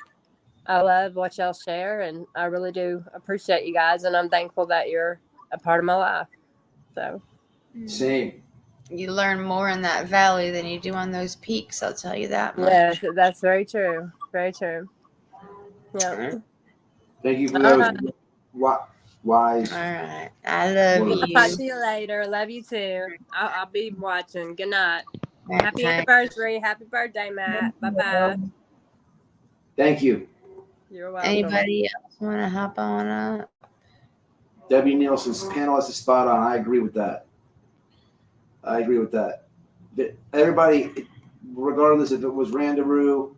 Speaker 8: I love what y'all share, and I really do appreciate you guys, and I'm thankful that you're a part of my life. So
Speaker 3: Same.
Speaker 2: You learn more in that valley than you do on those peaks, I'll tell you that much.
Speaker 8: yeah, that's very true. Very true. Yeah.
Speaker 3: Thank you for
Speaker 8: All
Speaker 3: those
Speaker 8: right.
Speaker 3: wise.
Speaker 2: All right. I love
Speaker 3: Well,
Speaker 8: I'll talk
Speaker 2: you.
Speaker 8: to you later. Love you too. I'll be watching. Good night.
Speaker 2: Night,
Speaker 8: Happy
Speaker 2: night.
Speaker 8: anniversary. Happy birthday, Matt. Bye bye.
Speaker 3: Thank you.
Speaker 8: You're welcome.
Speaker 2: Anybody else want to hop on up?
Speaker 3: Debbie Nielsen's panelist is spot on. I agree with that. Everybody, regardless if it was Randaroo,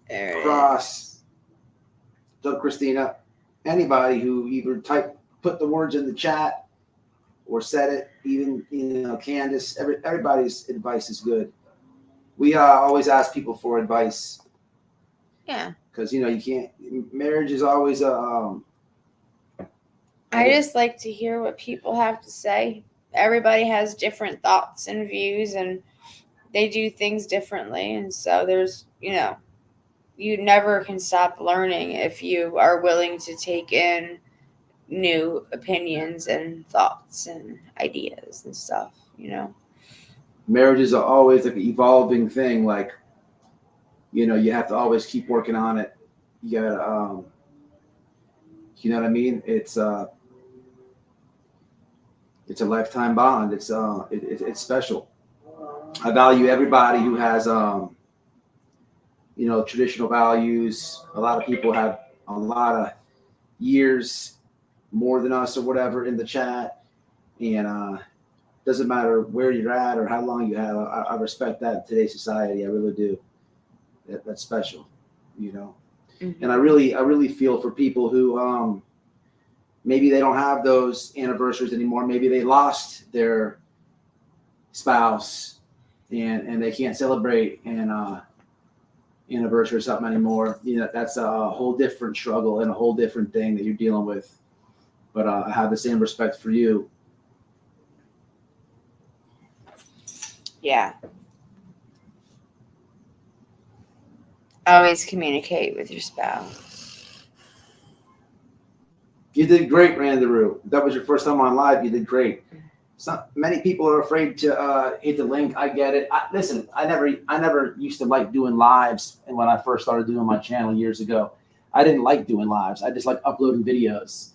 Speaker 2: There it
Speaker 3: Cross, Doug Christina, anybody who either put the words in the chat or said it, even Candace, everybody's advice is good. We always ask people for advice.
Speaker 2: Yeah.
Speaker 3: Because you can't. Marriage is always a.
Speaker 2: I just like to hear what people have to say. Everybody has different thoughts and views, and they do things differently. And so there's, you never can stop learning if you are willing to take in new opinions and thoughts and ideas and stuff,
Speaker 3: Marriage is always like an evolving thing. Like, you have to always keep working on it. You gotta, you know what I mean? It's a lifetime bond. It's special. I value everybody who has, traditional values. A lot of people have a lot of years more than us or whatever in the chat. And doesn't matter where you're at or how long you have. I respect that in today's society. I really do. That's special, Mm-hmm. And I really feel for people who maybe they don't have those anniversaries anymore. Maybe they lost their spouse and they can't celebrate an anniversary or something anymore. That's a whole different struggle and a whole different thing that you're dealing with. But I have the same respect for you.
Speaker 2: Yeah. Always communicate with your spouse.
Speaker 3: You did great, Randaroo. That was your first time on live. You did great. Many people are afraid to hit the link. I get it. Listen, I never used to like doing lives. And when I first started doing my channel years ago, I didn't like doing lives. I just like uploading videos.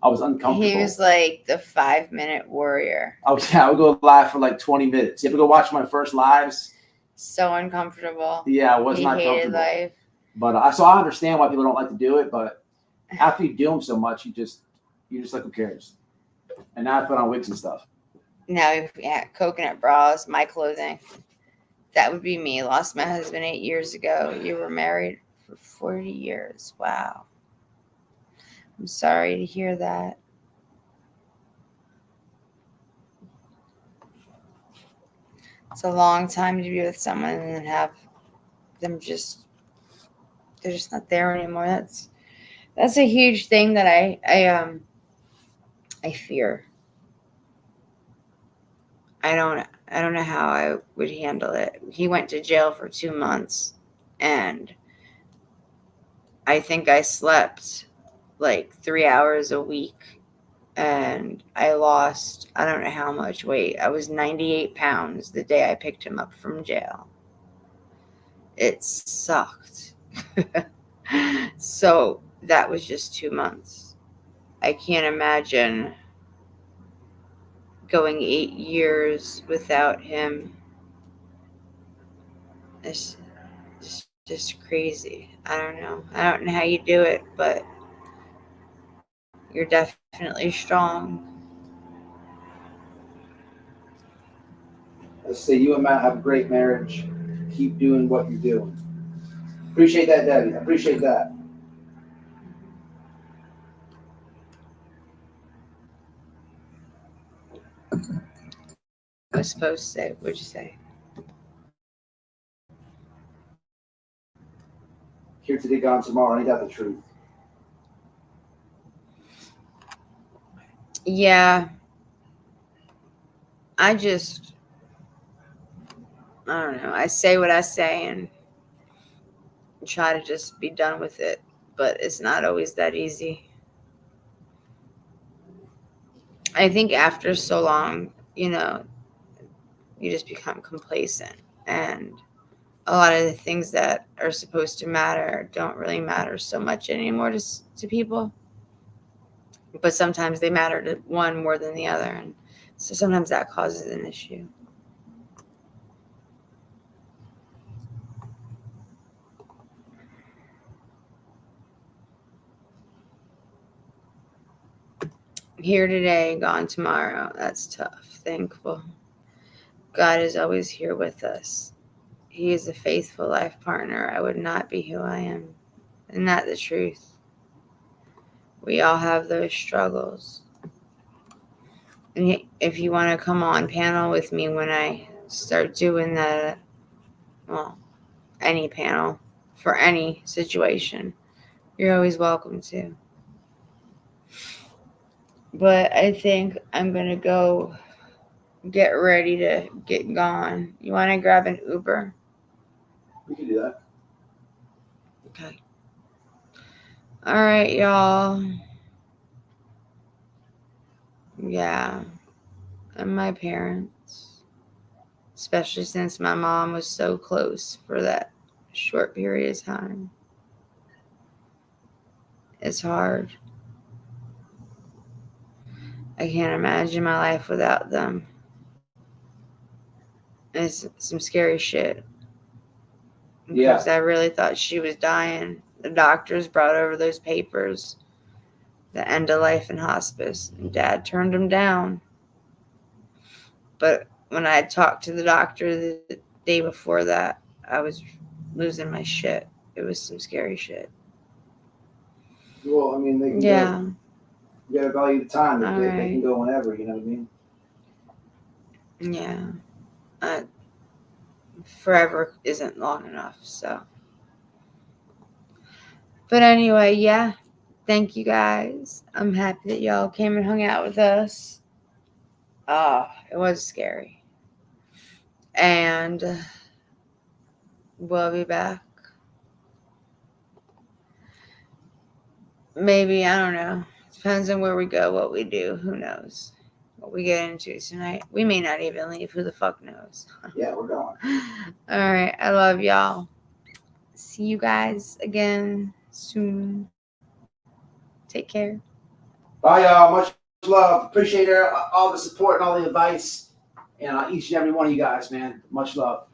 Speaker 3: I was uncomfortable.
Speaker 2: He was like the 5-minute warrior.
Speaker 3: I would go live for like 20 minutes. You ever go watch my first lives?
Speaker 2: So uncomfortable.
Speaker 3: Yeah, I was
Speaker 2: He
Speaker 3: not
Speaker 2: hated
Speaker 3: comfortable.
Speaker 2: life.
Speaker 3: But so I understand why people don't like to do it. But after you do them so much, you're just like, who cares? And now I put on wigs and stuff.
Speaker 2: Now, yeah, coconut bras, my clothing. That would be me. Lost my husband 8 years ago. You were married for 40 years. Wow. I'm sorry to hear that. It's a long time to be with someone and then have them they're just not there anymore. That's a huge thing that I fear. I don't know how I would handle it. He went to jail for 2 months, and I think I slept like 3 hours a week, and I lost, I don't know how much weight. I was 98 pounds the day I picked him up from jail. It sucked. So that was just 2 months. I can't imagine going 8 years without him. It's just crazy. I don't know how you do it, but you're definitely strong.
Speaker 3: Let's say you and Matt have a great marriage. Keep doing what you're doing. Appreciate that, Debbie. I appreciate that.
Speaker 2: I was supposed to say, what'd you say?
Speaker 3: Here today, gone tomorrow. Ain't that the truth?
Speaker 2: Yeah. I don't know. I say what I say and try to just be done with it, but it's not always that easy. I think after so long, you just become complacent, and a lot of the things that are supposed to matter don't really matter so much anymore to people. But sometimes they matter to one more than the other, and so sometimes that causes an issue. Here today, gone tomorrow. That's tough. Thankful. God is always here with us. He is a faithful life partner. I would not be who I am. Isn't that the truth? We all have those struggles. And if you want to come on panel with me when I start doing any panel for any situation, you're always welcome to. But I think I'm going to go get ready to get gone. You want to grab an Uber?
Speaker 3: We can do that.
Speaker 2: Okay. All right, y'all. Yeah. And my parents, especially since my mom was so close for that short period of time. It's hard. I can't imagine my life without them. It's some scary shit. Because I really thought she was dying. The doctors brought over those papers, the end of life in hospice, and Dad turned them down. But when I had talked to the doctor the day before that, I was losing my shit. It was some scary shit.
Speaker 3: Well, I mean, they can go. You gotta value the time. They can go whenever, you know what I mean?
Speaker 2: Yeah. Forever isn't long enough, so. But anyway, yeah. Thank you guys. I'm happy that y'all came and hung out with us. It was scary. And we'll be back. Maybe, I don't know. Depends on where we go, what we do. Who knows what we get into tonight. We may not even leave. Who the fuck knows?
Speaker 3: Yeah, we're going.
Speaker 2: All right. I love y'all. See you guys again soon. Take care.
Speaker 3: Bye, y'all. Much love. Appreciate all the support and all the advice. And each and every one of you guys, man. Much love.